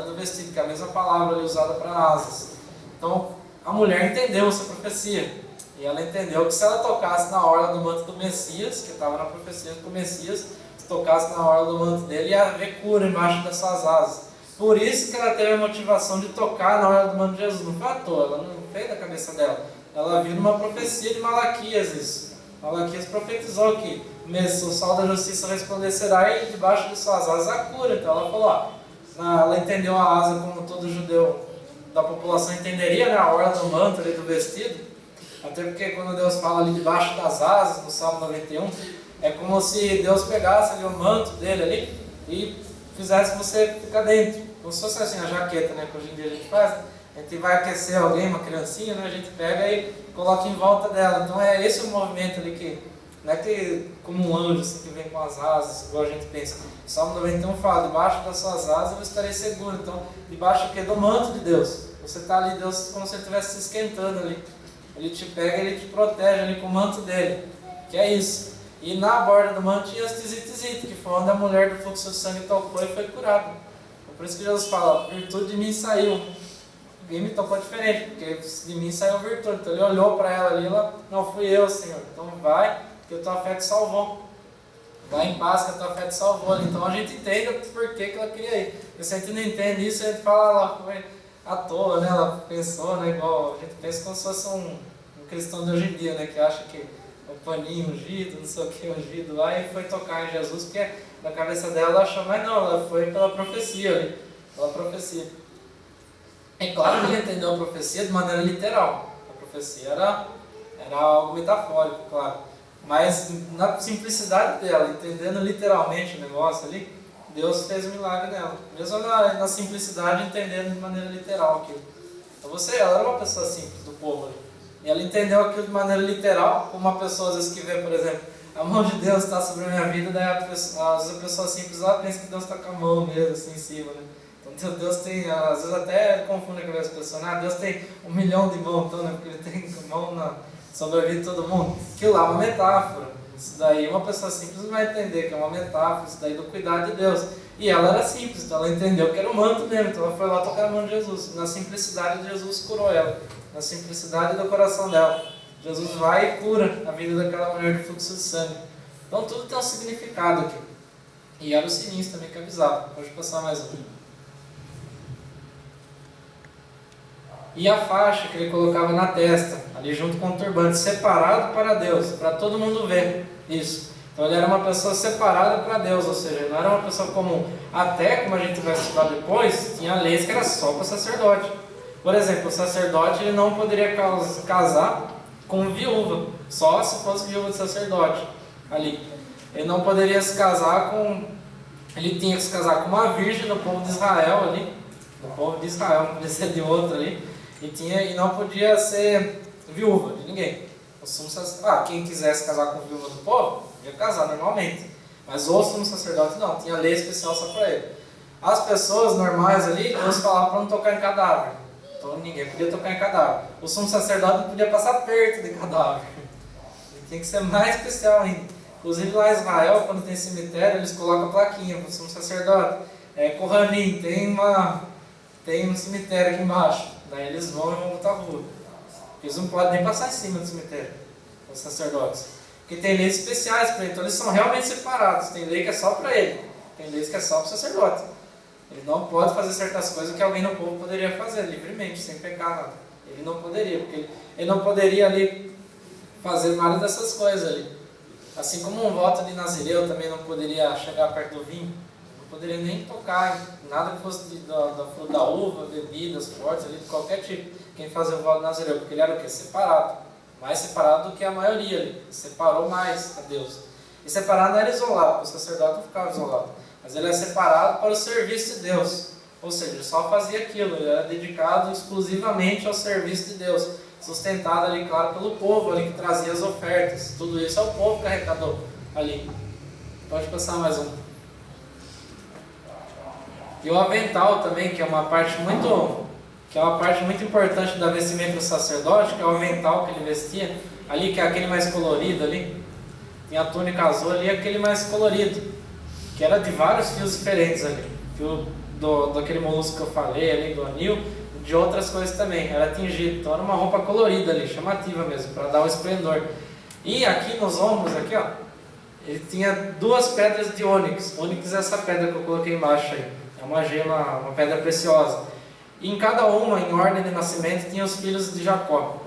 do vestido, que é a mesma palavra ali usada para asas. Então, a mulher entendeu essa profecia. E ela entendeu que se ela tocasse na orla do manto do Messias, que estava na profecia do Messias, se tocasse na orla do manto dele, ia haver cura embaixo das suas asas. Por isso que ela teve a motivação de tocar na orla do manto de Jesus. Não foi à toa, ela não fez da cabeça dela. Ela viu numa profecia de Malaquias isso. Malaquias profetizou que o sol da justiça resplandecerá e debaixo de suas asas a cura. Então ela falou, ó, ela entendeu a asa como todo judeu da população entenderia, né, a orla do manto ali do vestido. Até porque quando Deus fala ali debaixo das asas, no Salmo 91, é como se Deus pegasse ali o manto dele ali e fizesse você ficar dentro. Como se fosse assim a jaqueta, né, que hoje em dia a gente faz. A gente vai aquecer alguém, uma criancinha, né, a gente pega e coloca em volta dela. Então é esse o movimento ali que, não é que como um anjo assim, que vem com as asas, igual a gente pensa. O Salmo 91 fala, debaixo das suas asas eu estarei seguro. Então, debaixo aqui do manto de Deus. Você está ali, Deus, como se ele estivesse se esquentando ali. Ele te pega, ele te protege ali com o manto dele, que é isso. E na borda do manto tinha as tzit, que foi onde a mulher do fluxo de sangue tocou e foi curada. Então, por isso que Jesus fala, virtude de mim saiu. Alguém me tocou diferente, porque de mim saiu virtude. Então ele olhou para ela ali, ela, não fui eu, Senhor. Então vai, que a tua fé te salvou. Vai em paz, que a tua fé te salvou ali. Então a gente entende por que ela queria ir. E se a gente não entende isso, a gente fala, ela foi à toa, né? Ela pensou, né? Igual a gente pensa como se fosse um cristão de hoje em dia, né? Que acha que o paninho ungido, não sei o que ungido lá, e foi tocar em Jesus, porque na cabeça dela ela achou, mas não, ela foi pela profecia ali, pela profecia. É claro que ele entendeu a profecia de maneira literal. A profecia era algo metafórico, claro. Mas na simplicidade dela, entendendo literalmente o negócio ali, Deus fez um milagre nela. Mesmo na simplicidade, entendendo de maneira literal aquilo. Então ela era uma pessoa simples do povo ali. E ela entendeu aquilo de maneira literal, como uma pessoa às vezes que vê, por exemplo, a mão de Deus está sobre a minha vida, daí às vezes a pessoa simples lá pensa que Deus está com a mão mesmo, assim em cima, né? Então Deus tem, às vezes até confunde com as pessoas, Deus tem 1 milhão de mãos, então, né? Porque ele tem mão sobre a vida de todo mundo. Aquilo lá é uma metáfora. Isso daí uma pessoa simples não vai entender, que é uma metáfora, isso daí do cuidado de Deus. E ela era simples, então ela entendeu que era o manto mesmo, então ela foi lá tocar a mão de Jesus. Na simplicidade de Jesus curou ela, na simplicidade do coração dela. Jesus vai e cura a vida daquela mulher de fluxo de sangue. Então tudo tem um significado aqui. E era o sininho também que avisava. Pode passar mais um. E a faixa que ele colocava na testa, ali junto com o turbante, separado para Deus, para todo mundo ver isso. Então ele era uma pessoa separada para Deus, ou seja, ele não era uma pessoa comum. Até, como a gente vai estudar depois, tinha leis que era só para o sacerdote. Por exemplo, o sacerdote ele não poderia casar com viúva, só se fosse viúva de sacerdote ali. Ele não poderia se casar com... Ele tinha que se casar com uma virgem do povo de Israel ali, do povo de Israel, não podia ser de outro ali. E não podia ser viúva de ninguém. Quem quisesse casar com viúva do povo, podia casar normalmente. Mas o sumo sacerdote não, tinha lei especial só para ele. As pessoas normais ali, Deus falava para não tocar em cadáver. Então ninguém podia tocar em cadáver. O sumo sacerdote não podia passar perto de cadáver. Ele tinha que ser mais especial ainda. Inclusive lá em Israel, quando tem cemitério, eles colocam plaquinha para o sumo sacerdote. Kohanim, tem um cemitério aqui embaixo. Daí eles vão botar a rua. Eles não podem nem passar em cima do cemitério, os sacerdotes. Porque tem leis especiais para ele, então eles são realmente separados. Tem lei que é só para ele, tem leis que é só para o sacerdote. Ele não pode fazer certas coisas que alguém no povo poderia fazer livremente, sem pecar nada. Ele não poderia, porque ele não poderia ali fazer várias dessas coisas ali. Assim como um voto de Nazireu também não poderia chegar perto do vinho. Não poderia nem tocar em nada que fosse da fruta da uva, bebidas fortes, ali, de qualquer tipo, quem fazia o voto de Nazireu, porque ele era o quê? Separado. Mais separado do que a maioria ali. Separou mais a Deus. E separado não era isolado, porque o sacerdote não ficava isolado. Mas ele era separado para o serviço de Deus. Ou seja, ele só fazia aquilo, ele era dedicado exclusivamente ao serviço de Deus. Sustentado ali, claro, pelo povo ali que trazia as ofertas. Tudo isso é o povo que arrecadou ali. Pode passar mais um. E o avental também, que é uma parte muito importante da vestimenta do sacerdote, que é o avental que ele vestia, ali que é aquele mais colorido ali. Tem a túnica azul ali, aquele mais colorido, que era de vários fios diferentes ali. Fio daquele molusco que eu falei ali, do anil, de outras coisas também, era tingido. Então era uma roupa colorida ali, chamativa mesmo, para dar o esplendor. E aqui nos ombros, aqui ó, ele tinha 2 pedras de ônix. Ônix é essa pedra que eu coloquei embaixo aí. É uma gema, uma pedra preciosa. E em cada uma, em ordem de nascimento, tinha os filhos de Jacó.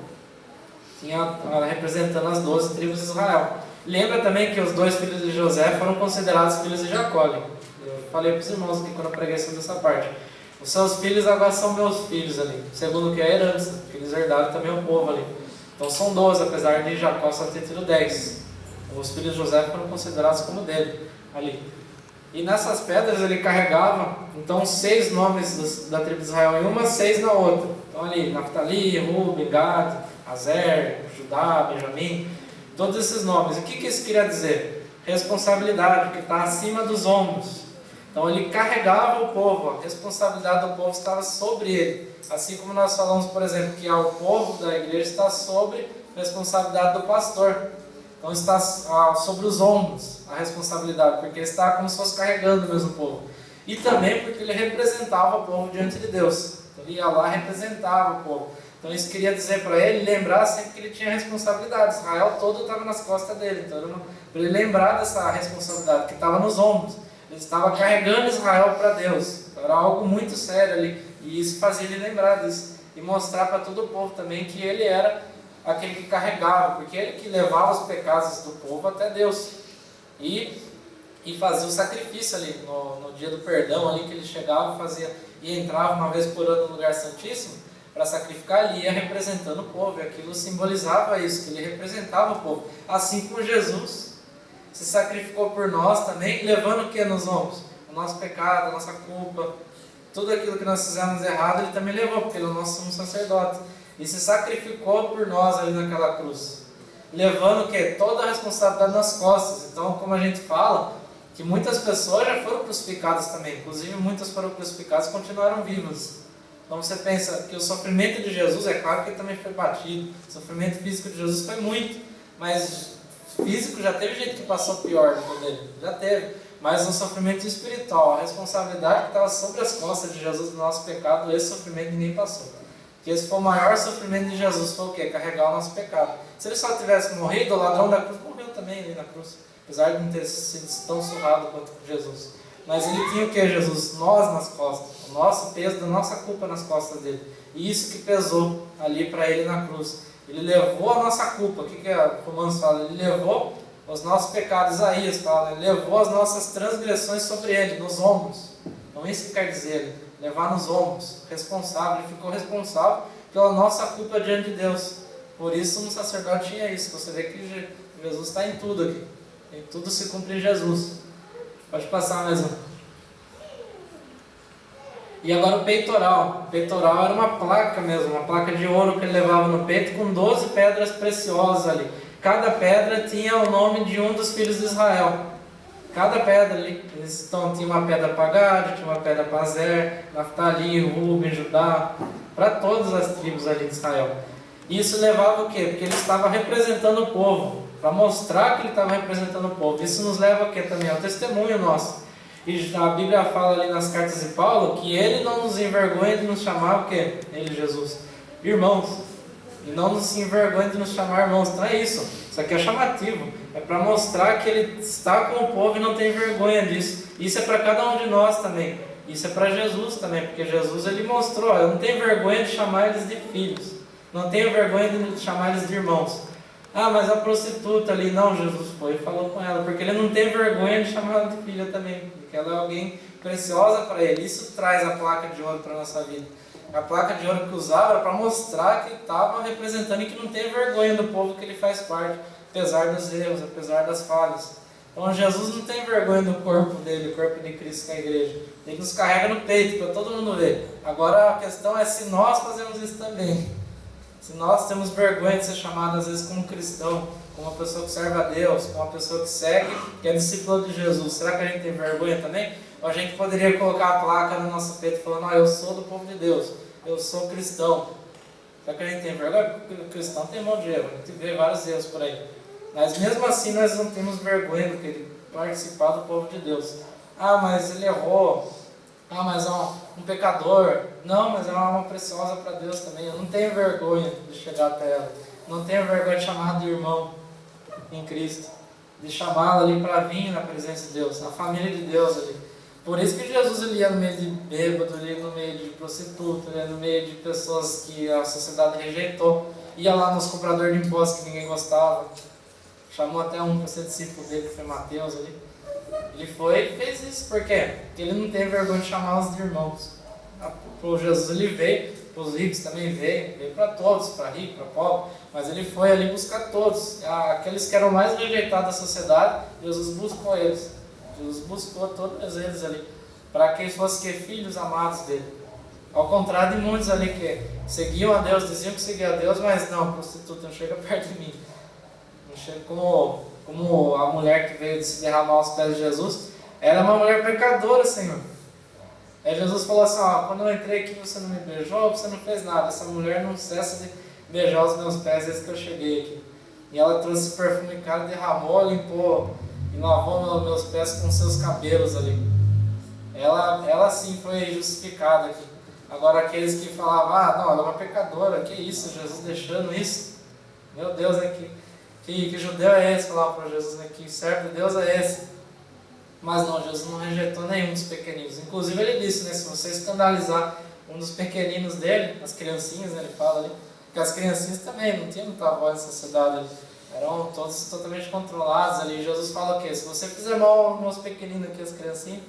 Tinha representando as 12 tribos de Israel. Lembra também que os 2 filhos de José foram considerados filhos de Jacó. Eu falei para os irmãos aqui quando eu preguei sobre essa parte. Os seus filhos agora são meus filhos ali, segundo o que é a herança, que eles herdaram também o povo ali. Então são 12, apesar de Jacó só ter tido 10. Os filhos de José foram considerados como dele ali. E nessas pedras ele carregava, então, 6 nomes da tribo de Israel em uma, 6 na outra. Então ali, Naftali, Ruben, Gad, Azer, Judá, Benjamim, todos esses nomes. E o que isso queria dizer? Responsabilidade, que está acima dos ombros. Então ele carregava o povo, a responsabilidade do povo estava sobre ele. Assim como nós falamos, por exemplo, que o povo da igreja está sobre a responsabilidade do pastor. Então está sobre os ombros a responsabilidade, porque ele está como se fosse carregando mesmo o povo. E também porque ele representava o povo diante de Deus. Então, ele ia lá e representava o povo. Então isso queria dizer para ele, lembrar sempre que ele tinha responsabilidade. Israel todo estava nas costas dele. Então para ele lembrar dessa responsabilidade que estava nos ombros. Ele estava carregando Israel para Deus. Então era algo muito sério ali. E isso fazia ele lembrar disso. E mostrar para todo o povo também que ele era aquele que carregava. Porque ele que levava os pecados do povo até Deus. E fazia o sacrifício ali no dia do perdão ali, que ele chegava e entrava uma vez por ano no lugar santíssimo para sacrificar. Ele ia representando o povo. E aquilo simbolizava isso, que ele representava o povo. Assim como Jesus se sacrificou por nós também, levando o que nos ombros? O nosso pecado, a nossa culpa, tudo aquilo que nós fizemos errado, ele também levou, porque ele é o nosso sumo sacerdote. E se sacrificou por nós ali naquela cruz, levando o que? Toda a responsabilidade nas costas. Então, como a gente fala, que muitas pessoas já foram crucificadas também, inclusive muitas foram crucificadas e continuaram vivas. Então você pensa que o sofrimento de Jesus, é claro que ele também foi batido, o sofrimento físico de Jesus foi muito, mas físico, já teve gente que passou pior do que dele, já teve. Mas um sofrimento espiritual, a responsabilidade que estava sobre as costas de Jesus do nosso pecado, esse sofrimento ninguém passou. Porque esse foi o maior sofrimento de Jesus, foi o quê? Carregar o nosso pecado. Se ele só tivesse morrido, o ladrão da cruz morreu também ali na cruz. Apesar de não ter sido tão surrado quanto Jesus. Mas ele tinha o que, Jesus? Nós nas costas. O nosso peso da nossa culpa nas costas dele. E isso que pesou ali para ele na cruz. Ele levou a nossa culpa. O que Romanos fala? Ele levou os nossos pecados. Isaías fala, ele levou as nossas transgressões sobre ele, nos ombros. Então isso que quer dizer, levar nos ombros. Responsável. Ele ficou responsável pela nossa culpa diante de Deus. Por isso um sacerdote tinha isso. Você vê que Jesus está em tudo aqui. Em tudo se cumpre em Jesus. Pode passar mais um. E agora o peitoral. O peitoral era uma placa mesmo, uma placa de ouro que ele levava no peito com 12 pedras preciosas ali. Cada pedra tinha o nome de um dos filhos de Israel. Cada pedra ali. Então tinha uma pedra para Gad, tinha uma pedra para Azer, Naftali, Ruben, Judá, para todas as tribos ali de Israel. E isso levava o quê? Porque ele estava representando o povo, para mostrar que ele estava representando o povo. Isso nos leva a quê também? Ao testemunho nosso. E a Bíblia fala ali nas cartas de Paulo que ele não nos envergonha de nos chamar o quê? Ele, Jesus, irmãos. E não nos envergonha de nos chamar irmãos. Então é isso. Isso aqui é chamativo. É para mostrar que ele está com o povo e não tem vergonha disso. Isso é para cada um de nós também. Isso é para Jesus também. Porque Jesus ele mostrou, eu não tenho vergonha de chamar eles de filhos. Não tenho vergonha de chamar eles de irmãos. Ah, mas a prostituta ali, não, Jesus foi e falou com ela, porque ele não tem vergonha de chamar ela de filha também, porque ela é alguém preciosa para ele. Isso traz a placa de ouro para a nossa vida. A placa de ouro que usava era para mostrar que estava representando e que não tem vergonha do povo que ele faz parte, apesar dos erros, apesar das falhas. Então Jesus não tem vergonha do corpo dele, o corpo de Cristo que é a igreja. Ele nos carrega no peito para todo mundo ver. Agora a questão é se nós fazemos isso também. Se nós temos vergonha de ser chamado às vezes como cristão, como uma pessoa que serve a Deus, como uma pessoa que segue, que é discípulo de Jesus, será que a gente tem vergonha também? Ou a gente poderia colocar a placa no nosso peito falando, eu sou do povo de Deus, eu sou cristão. Será que a gente tem vergonha? Porque o cristão tem um monte de erro, a gente vê vários erros por aí. Mas mesmo assim nós não temos vergonha de ele participar do povo de Deus. Ah, mas ele errou. Ah, mas é um pecador. Não, mas é uma alma preciosa para Deus também. Eu não tenho vergonha de chegar até ela. Não tenho vergonha de chamar de irmão em Cristo. De chamá-la ali para vir na presença de Deus, na família de Deus ali. Por isso que Jesus ele ia no meio de bêbado, ele ia no meio de prostituta, ele ia no meio de pessoas que a sociedade rejeitou. Ia lá nos compradores de impostos que ninguém gostava. Chamou até um para ser discípulo dele, que foi Mateus ali. Ele foi e fez isso, por quê? Porque ele não tem vergonha de chamá-los de irmãos. Para Jesus ele veio, para os ricos também veio para todos, para rico, para pobre, mas ele foi ali buscar todos. Aqueles que eram mais rejeitados da sociedade, Jesus buscou eles. Jesus buscou todos eles ali, para que eles fossem filhos amados dele. Ao contrário de muitos ali que seguiam a Deus, diziam que seguiam a Deus, mas não, prostituta, não chega perto de mim. Não chega como a mulher que veio de se derramar aos pés de Jesus, era uma mulher pecadora, Senhor. Aí Jesus falou assim, quando eu entrei aqui você não me beijou, você não fez nada. Essa mulher não cessa de beijar os meus pés desde que eu cheguei aqui. E ela trouxe perfume caro, derramou, limpou e lavou meus pés com seus cabelos ali. Ela sim foi justificada aqui. Agora aqueles que falavam, não, ela é uma pecadora, que isso, Jesus deixando isso? Meu Deus, que judeu é esse? Falava para Jesus, que servo de Deus é esse? Mas não, Jesus não rejeitou nenhum dos pequeninos. Inclusive ele disse, se você escandalizar um dos pequeninos dele, as criancinhas, ele fala ali, que as criancinhas também não tinham muita voz na sociedade ali. Eram todos totalmente controlados ali. Jesus fala o quê? Se você fizer mal aos meus pequeninos aqui, as criancinhas,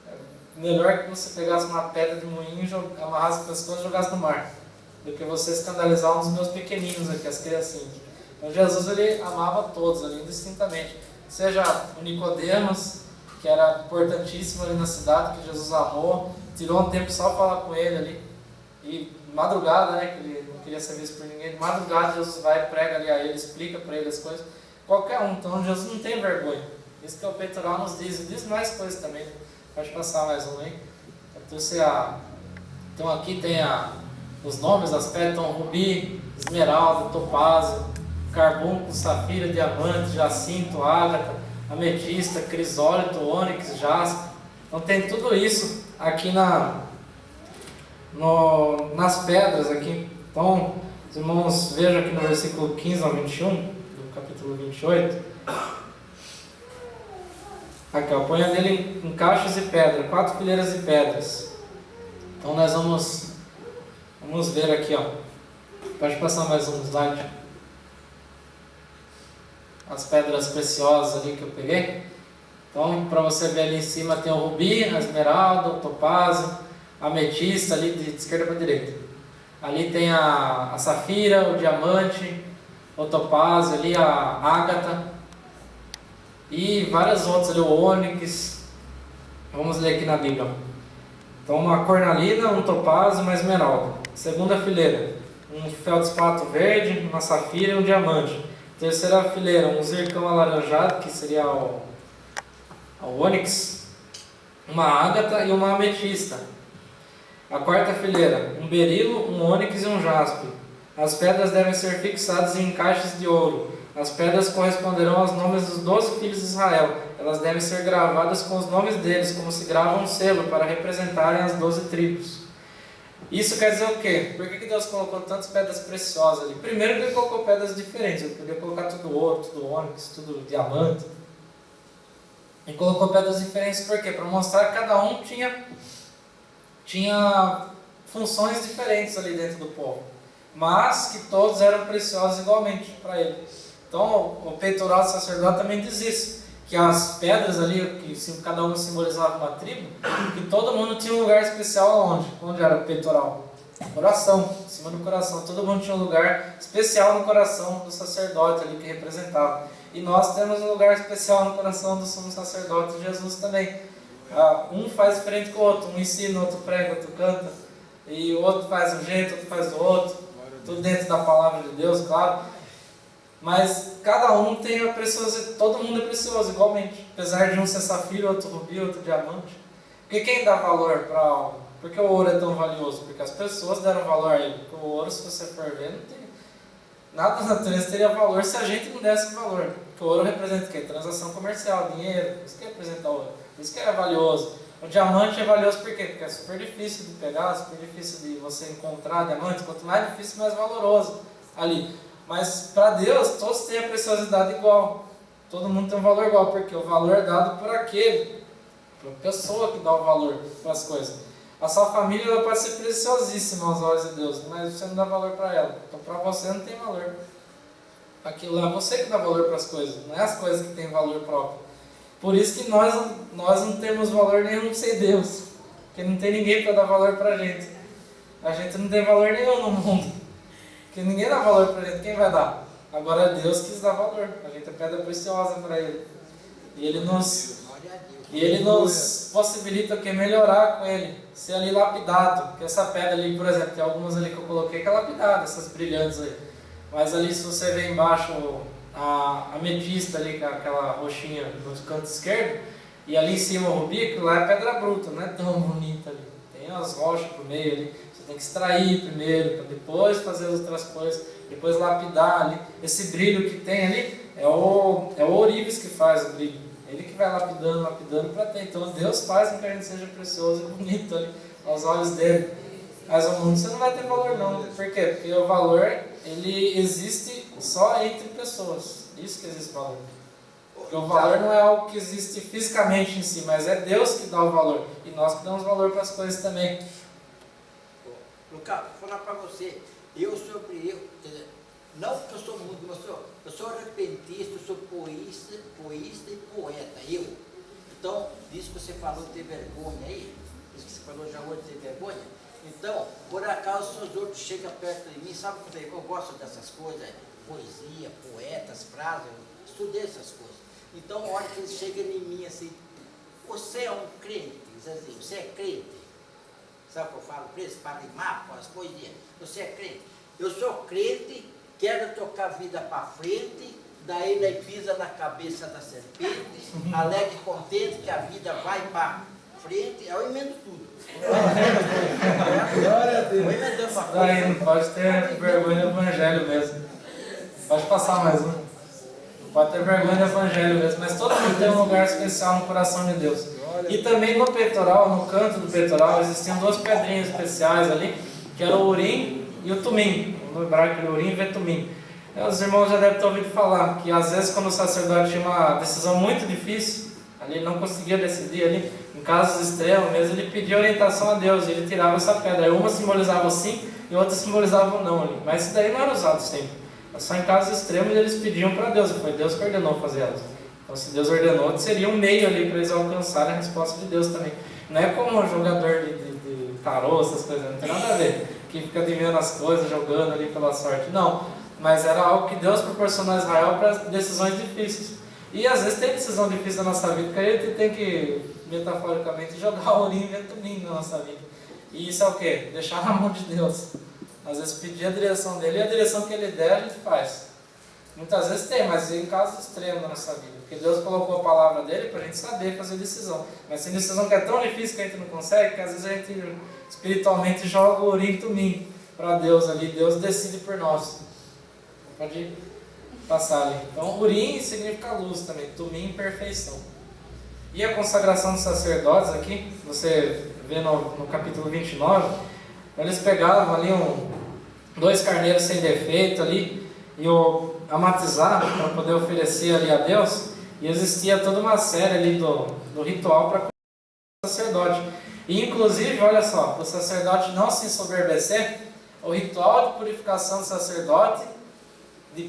é melhor que você pegasse uma pedra de moinho, amarrasse o pescoço e jogasse no mar, do que você escandalizar um dos meus pequeninos aqui, as criancinhas. Então Jesus ele amava todos ali, indistintamente. Seja o Nicodemos, que era importantíssimo ali na cidade, que Jesus amou, tirou um tempo só para falar com ele ali. E madrugada, que ele não queria ser visto por ninguém, de madrugada Jesus vai e prega ali a ele, explica para ele as coisas. Qualquer um, então Jesus não tem vergonha. Isso que o peitoral nos diz, e diz mais coisas também. Pode passar mais um aí. Então aqui tem os nomes das pedras, então rubi, esmeralda, topázio, carbúnculo, safira, diamante, jacinto, ágata, ametista, crisólito, ônix, jaspe. Então tem tudo isso aqui nas pedras aqui. Então, os irmãos vejam aqui no versículo 15 ao 21, do capítulo 28. Aqui, ó, ponha nele em caixas de pedra, 4 fileiras de pedras. Então nós vamos ver aqui, ó. Pode passar mais um slide. As pedras preciosas ali que eu peguei. Então, para você ver ali em cima tem o rubi, a esmeralda, o topázio, a ametista ali de esquerda para direita. Ali tem a safira, o diamante, o topázio ali, a ágata e várias outras ali, o ônix. Vamos ler aqui na Bíblia. Então, uma cornalina, um topázio e uma esmeralda. Segunda fileira, um feldspato verde, uma safira e um diamante. Terceira fileira, um zircão alaranjado, que seria o ônix, uma ágata e uma ametista. A quarta fileira, um berilo, um ônix e um jaspe. As pedras devem ser fixadas em caixas de ouro. As pedras corresponderão aos nomes dos 12 filhos de Israel. Elas devem ser gravadas com os nomes deles, como se grava um selo, para representarem as 12 tribos. Isso quer dizer o quê? Por que Deus colocou tantas pedras preciosas ali? Primeiro que Ele colocou pedras diferentes. Ele podia colocar tudo ouro, tudo ônix, tudo diamante. Ele colocou pedras diferentes por quê? Para mostrar que cada um tinha funções diferentes ali dentro do povo. Mas que todos eram preciosos igualmente para Ele. Então o peitoral do sacerdote também diz isso. Que as pedras ali, que cada um simbolizava uma tribo, que todo mundo tinha um lugar especial aonde? Onde era o peitoral? No coração, em cima do coração. Todo mundo tinha um lugar especial no coração do sacerdote ali que representava. E nós temos um lugar especial no coração do sumo sacerdote, Jesus também. Um faz diferente com o outro, um ensina, outro prega, outro canta, e o outro faz um jeito, outro faz do outro, tudo dentro da palavra de Deus, claro. Mas cada um tem a preciosidade, todo mundo é precioso igualmente, apesar de um ser safira, outro rubi, outro diamante. Porque quem dá valor para algo? Por que o ouro é tão valioso? Porque as pessoas deram valor a ele. Porque o ouro, se você for ver, não tem nada na natureza teria valor se a gente não desse valor. Porque o ouro representa o quê? Transação comercial, dinheiro, isso que representa o ouro, isso que é valioso. O diamante é valioso por quê? Porque é super difícil de pegar, super difícil de você encontrar diamante. Quanto mais difícil, mais valoroso ali. Mas para Deus, todos têm a preciosidade igual. Todo mundo tem um valor igual, porque o valor é dado por aquele, por a pessoa que dá o valor para as coisas. A sua família ela pode ser preciosíssima aos olhos de Deus, mas você não dá valor para ela. Então para você não tem valor. Aquilo é você que dá valor para as coisas, não é as coisas que têm valor próprio. Por isso que nós não temos valor nenhum sem Deus, porque não tem ninguém para dar valor para a gente. A gente não tem valor nenhum no mundo. Porque ninguém dá valor para a gente, quem vai dar? Agora Deus quis dar valor, a gente é pedra preciosa para Ele. E Ele nos possibilita o que? Melhorar com Ele, ser ali lapidado. Porque essa pedra ali, por exemplo, tem algumas ali que eu coloquei que é lapidada, essas brilhantes aí. Mas ali se você vê embaixo a ametista ali, com aquela roxinha no canto esquerdo, e ali em cima o rubi, que lá é pedra bruta, não é tão bonita ali. Tem as rochas por meio ali. Tem que extrair primeiro, para depois fazer as outras coisas, depois lapidar ali. Esse brilho que tem ali é o ourives que faz o brilho. Ele que vai lapidando para ter. Então Deus faz com que a gente seja precioso e bonito ali, aos olhos dele. Mas o mundo você não vai ter valor não. Por quê? Porque o valor, ele existe só entre pessoas. Isso que existe valor. Porque o valor não é algo que existe fisicamente em si, mas é Deus que dá o valor. E nós que damos valor para as coisas também. Lucas, vou falar para você, não que eu sou mudo, mas eu sou repentista, eu sou poísta e poeta, Então, disso que você falou de ter vergonha aí, isso que você falou já hoje de ter vergonha, então, por acaso, se os outros chegam perto de mim, sabe como eu gosto dessas coisas, poesia, poetas, frases, eu estudei essas coisas. Então, a hora que eles chegam em mim assim, você é um crente, diz assim, você é crente. Sabe o que eu falo para eles? Para rimar com as poesias. Você é crente. Eu sou crente, quero tocar a vida para frente, daí ele pisa na cabeça da serpente, alegre e contente que a vida vai para frente, eu emendo tudo. Glória a Deus. Não pode ter vergonha do evangelho mesmo. Pode passar mais um. Não pode ter vergonha do evangelho mesmo, mas todo mundo tem um lugar especial no coração de Deus. E também no peitoral, no canto do peitoral, existiam duas pedrinhas especiais ali, que era o Urim e o Tumim. No hebraico, o Urim e o Tumim. Os irmãos já devem ter ouvido falar que às vezes quando o sacerdote tinha uma decisão muito difícil, ali ele não conseguia decidir ali, em casos extremos mesmo, ele pedia orientação a Deus e ele tirava essa pedra. Aí uma simbolizava o sim e outra simbolizava o não ali. Mas isso daí não era usado sempre. Só em casos extremos eles pediam para Deus, e foi Deus que ordenou fazer elas. Então se Deus ordenou, seria um meio ali para eles alcançarem a resposta de Deus também. Não é como um jogador de tarô, essas coisas, não tem nada a ver. Que fica adivinhando as coisas, jogando ali pela sorte. Não, mas era algo que Deus proporcionou a Israel para decisões difíceis. E às vezes tem decisão difícil na nossa vida, que a gente tem que, metaforicamente, jogar o Urim e o Tumim na nossa vida. E isso é o quê? Deixar na mão de Deus. Às vezes pedir a direção dele e a direção que ele der a gente faz. Muitas vezes tem, mas em casos extremos na nossa vida. Porque Deus colocou a palavra dele para a gente saber fazer decisão. Mas tem decisão que é tão difícil que a gente não consegue, que às vezes a gente espiritualmente joga o Urim e Tumim para Deus ali. Deus decide por nós. Pode passar ali. Então, Urim significa luz também, Tumim, perfeição. E a consagração dos sacerdotes aqui, você vê no capítulo 29, eles pegavam ali dois carneiros sem defeito ali, e amatizavam para poder oferecer ali a Deus, e existia toda uma série ali do ritual para o sacerdote. E inclusive, olha só, para o sacerdote não se ensoberbecer, o ritual de purificação do sacerdote, de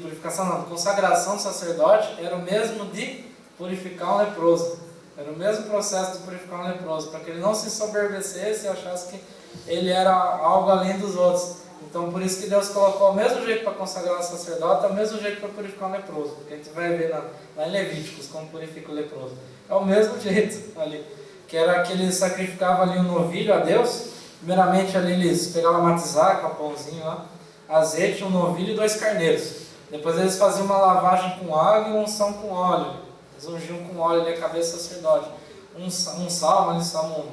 consagração do sacerdote, era o mesmo de purificar um leproso. Era o mesmo processo de purificar um leproso, para que ele não se ensoberbecesse e achasse que ele era algo além dos outros. Então, por isso que Deus colocou o mesmo jeito para consagrar o sacerdote, o mesmo jeito para purificar um leproso. Porque a gente vai ver lá em Levíticos como purifica o leproso. É o mesmo jeito ali, que era que eles sacrificavam ali um novilho a Deus. Primeiramente ali eles pegavam matizar, com pãozinho lá, azeite, um novilho e 2 carneiros. Depois eles faziam uma lavagem com água e uma unção com óleo. Eles ungiam com óleo ali a cabeça do sacerdote. Um salmo ali, Salmo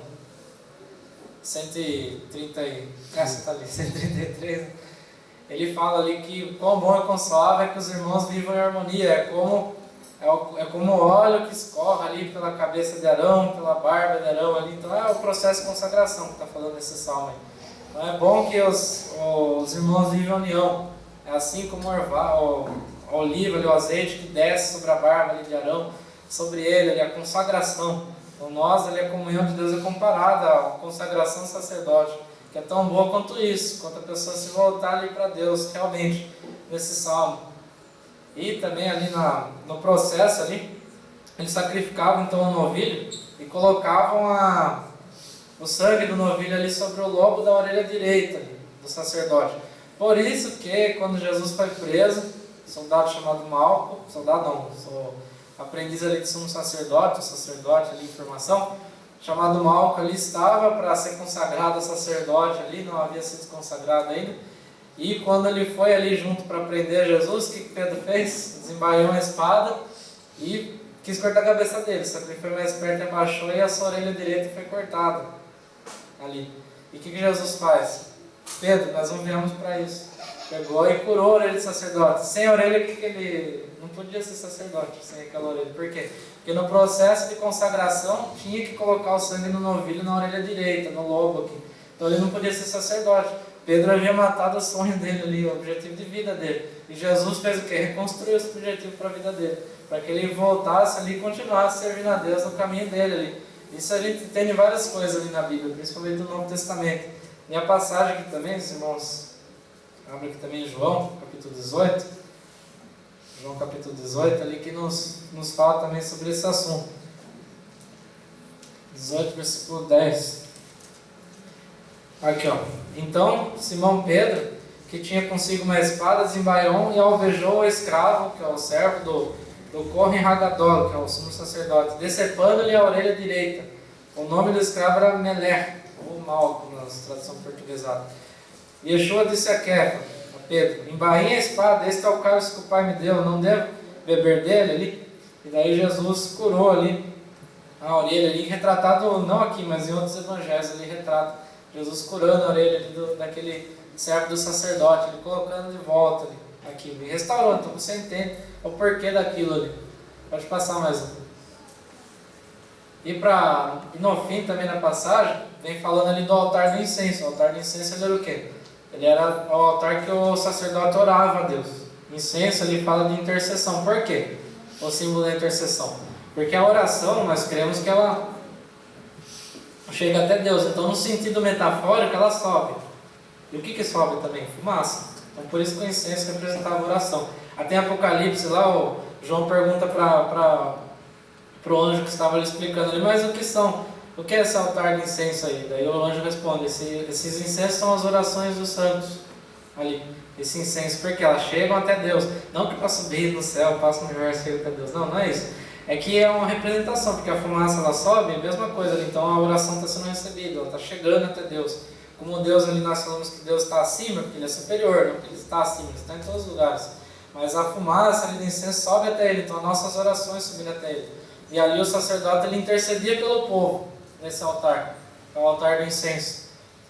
133, ele fala ali que quão bom e quão suave é que os irmãos vivam em harmonia. É como o óleo que escorre ali pela cabeça de Arão, pela barba de Arão ali. Então é o processo de consagração que está falando nesse salmo aí. Então é bom que os irmãos vivam em união. É assim como o oliva, ali, o azeite que desce sobre a barba ali de Arão, sobre ele, ali, a consagração. Então nós, ali, a comunhão de Deus é comparada à consagração do sacerdote, que é tão boa quanto isso, quanto a pessoa se voltar ali para Deus, realmente, nesse salmo. E também ali no processo ali, eles sacrificavam então o novilho e colocavam o sangue do novilho ali sobre o lobo da orelha direita ali, do sacerdote. Por isso que quando Jesus foi preso, soldado chamado Malco, aprendiz ali de sumo sacerdote, o sacerdote ali em formação, chamado Malco ali estava para ser consagrado a sacerdote ali, não havia sido consagrado ainda. E quando ele foi ali junto para prender Jesus, o que Pedro fez? Desembaiou a espada e quis cortar a cabeça dele, só que ele foi mais perto e abaixou e a sua orelha direita foi cortada ali. E o que Jesus faz? Pedro, nós não viemos para isso. Pegou e curou a orelha do sacerdote. Sem a orelha, ele não podia ser sacerdote, sem aquela orelha. Por quê? Porque no processo de consagração, tinha que colocar o sangue no novilho na orelha direita, no lobo aqui. Então ele não podia ser sacerdote. Pedro havia matado o sonho dele ali, o objetivo de vida dele. E Jesus fez o quê? Reconstruiu esse objetivo para a vida dele. Para que ele voltasse ali e continuasse servindo a Deus no caminho dele ali. Isso a gente tem várias coisas ali na Bíblia, principalmente no Novo Testamento. E a passagem aqui também, os irmãos, abre aqui também em João, capítulo 18. João capítulo 18, ali que nos fala também sobre esse assunto. 18, versículo 10. Aqui, ó. Então, Simão Pedro, que tinha consigo uma espada, desembaiou e alvejou o escravo, que é o servo do Kohen Hagadol, que é o sumo sacerdote, decepando-lhe a orelha direita. O nome do escravo era Melech, ou Malco, na tradução portuguesada. Yeshua disse a Pedro, embainha a espada, este é o cálice que o Pai me deu, não devo beber dele ali? E daí Jesus curou ali a orelha ali, retratado não aqui, mas em outros evangelhos ali retrata Jesus curando a orelha ali daquele servo do sacerdote, ele colocando de volta ali. aqui, me restaurou. Então você entende o porquê daquilo ali. Pode passar mais um. E no fim também na passagem, vem falando ali do altar do incenso. O altar do incenso ele era o quê? Ele era o altar que o sacerdote orava a Deus. Incenso ele fala de intercessão. Por quê? O símbolo da intercessão. Porque a oração, nós cremos que ela chega até Deus. Então, no sentido metafórico, ela sobe. E o que sobe também? Fumaça. Então, por isso que o incenso representava a oração. Até em Apocalipse, lá, o João pergunta para o anjo que estava ali explicando ali, mas o que é esse altar de incenso aí? Daí o anjo responde, esses incensos são as orações dos santos ali. Esse incenso, porque elas chegam até Deus. Não que para subir no céu, passa no universo e chega até Deus. Não é isso. É que é uma representação, porque a fumaça ela sobe, é a mesma coisa ali. Então a oração está sendo recebida, ela está chegando até Deus. Como Deus ali, nós falamos que Deus está acima, porque Ele é superior, não porque Ele está acima, Ele está em todos os lugares. Mas a fumaça ali do incenso sobe até Ele, então as nossas orações subem até Ele. E ali o sacerdote ele intercedia pelo povo, nesse altar, é o altar do incenso.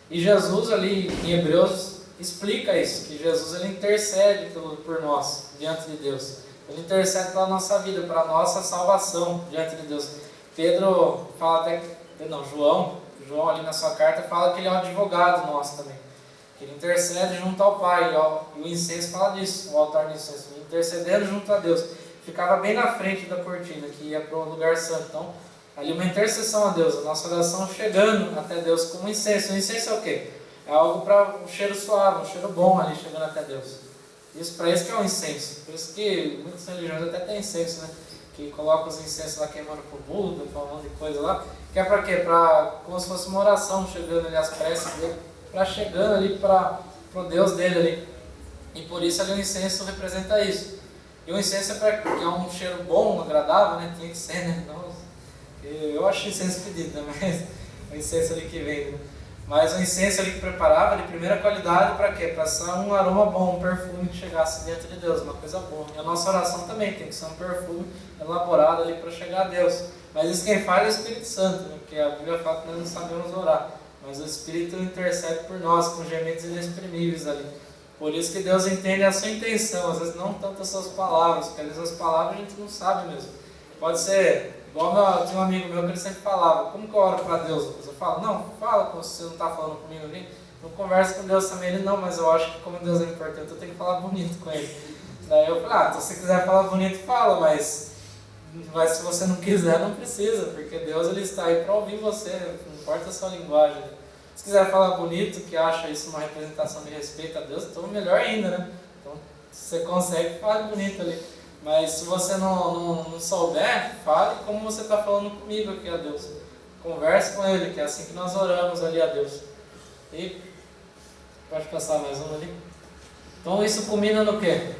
E Jesus ali em Hebreus explica isso, que Jesus ele intercede por nós, diante de Deus. Ele intercede pela nossa vida, para a nossa salvação diante de Deus. Pedro fala até, João ali na sua carta fala que ele é um advogado nosso também. Que ele intercede junto ao Pai, e o incenso fala disso, o altar do incenso, intercedendo junto a Deus. Ficava bem na frente da cortina, que ia para o lugar santo. Então, ali uma intercessão a Deus, a nossa oração chegando até Deus como incenso. O incenso é o quê? É algo para um cheiro suave, um cheiro bom ali chegando até Deus. Para isso que é um incenso. Por isso que muitas religiões até tem incenso, né? Que colocam os incensos lá queimando para o Buda, para um monte de coisa lá. Que é para quê? Como se fosse uma oração chegando ali, as preces dele, para chegando ali para o Deus dele ali. E por isso ali o incenso representa isso. E o incenso é um cheiro bom, agradável, né? Tinha que ser, né? Eu acho incenso pedido, né? Mas o incenso ali que vem, né? Mas o incenso ali que preparava, de primeira qualidade, para quê? Para ser um aroma bom, um perfume que chegasse dentro de Deus, uma coisa boa. E a nossa oração também tem que ser um perfume elaborado ali para chegar a Deus. Mas isso quem faz é o Espírito Santo, né? Porque a Bíblia fala que nós não sabemos orar. Mas o Espírito intercede por nós, com gemidos inexprimíveis ali. Por isso que Deus entende a sua intenção, às vezes não tanto as suas palavras, porque às vezes as palavras a gente não sabe mesmo. Pode ser, igual tinha um amigo meu que ele sempre falava, como que eu oro para Deus? Eu falo, não, fala como você não está falando comigo ali, não conversa com Deus também. Ele, não, mas eu acho que como Deus é importante, eu tenho que falar bonito com Ele. Daí eu falei, se você quiser falar bonito, fala, mas se você não quiser, não precisa, porque Deus ele está aí para ouvir você, não importa a sua linguagem. Se quiser falar bonito, que acha isso uma representação de respeito a Deus, então melhor ainda, né? Então, se você consegue, fale bonito ali. Mas se você não souber, fale como você está falando comigo aqui a Deus. Converse com Ele, que é assim que nós oramos ali a Deus. E pode passar mais um ali. Então isso culmina no quê?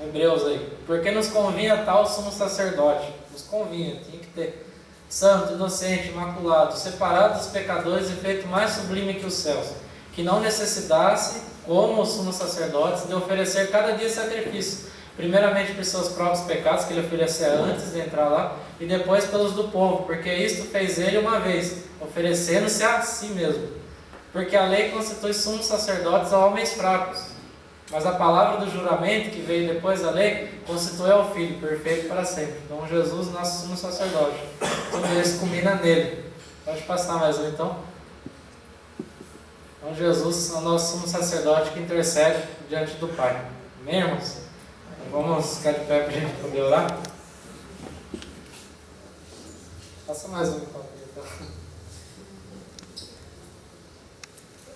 Hebreus aí. Porque nos convinha tal sumo sacerdote. Nos convinha, tinha que ter. Santo, inocente, imaculado, separado dos pecadores e feito mais sublime que os céus, que não necessitasse, como os sumos sacerdotes, de oferecer cada dia sacrifício, primeiramente por seus próprios pecados, que ele oferecia antes de entrar lá, e depois pelos do povo, porque isto fez ele uma vez, oferecendo-se a si mesmo. Porque a lei constitui sumos sacerdotes a homens fracos, mas a palavra do juramento, que veio depois da lei, constitui ao Filho, perfeito para sempre. Então Jesus, nosso sumo sacerdote. Tudo isso culmina nele. Pode passar mais um então. Então Jesus é o nosso sumo sacerdote que intercede diante do Pai. Amém, irmãos? Então, vamos ficar de pé para a gente poder orar. Passa mais um então.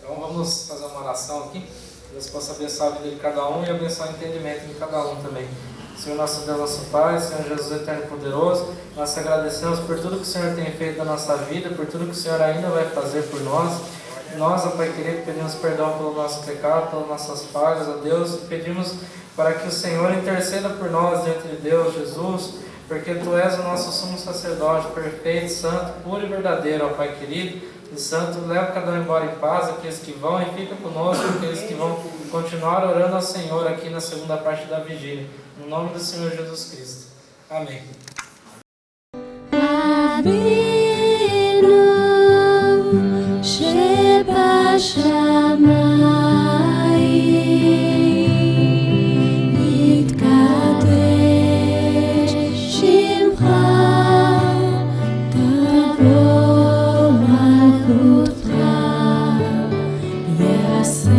Então vamos fazer uma oração aqui. Deus possa abençoar a vida de cada um e abençoar o entendimento de cada um também. Senhor nosso Deus, nosso Pai, Senhor Jesus eterno e poderoso, nós te agradecemos por tudo que o Senhor tem feito na nossa vida, por tudo que o Senhor ainda vai fazer por nós. Nós, ó Pai querido, pedimos perdão pelo nosso pecado, pelas nossas falhas, ó Deus, e pedimos para que o Senhor interceda por nós diante de Deus, Jesus, porque Tu és o nosso sumo sacerdote, perfeito, santo, puro e verdadeiro, ó Pai querido. E Santo, leva cada um embora em paz, aqueles que vão, e fica conosco, aqueles que vão continuar orando ao Senhor aqui na segunda parte da vigília. No nome do Senhor Jesus Cristo. Amém. Avinu Sheba Shamayim Spiritual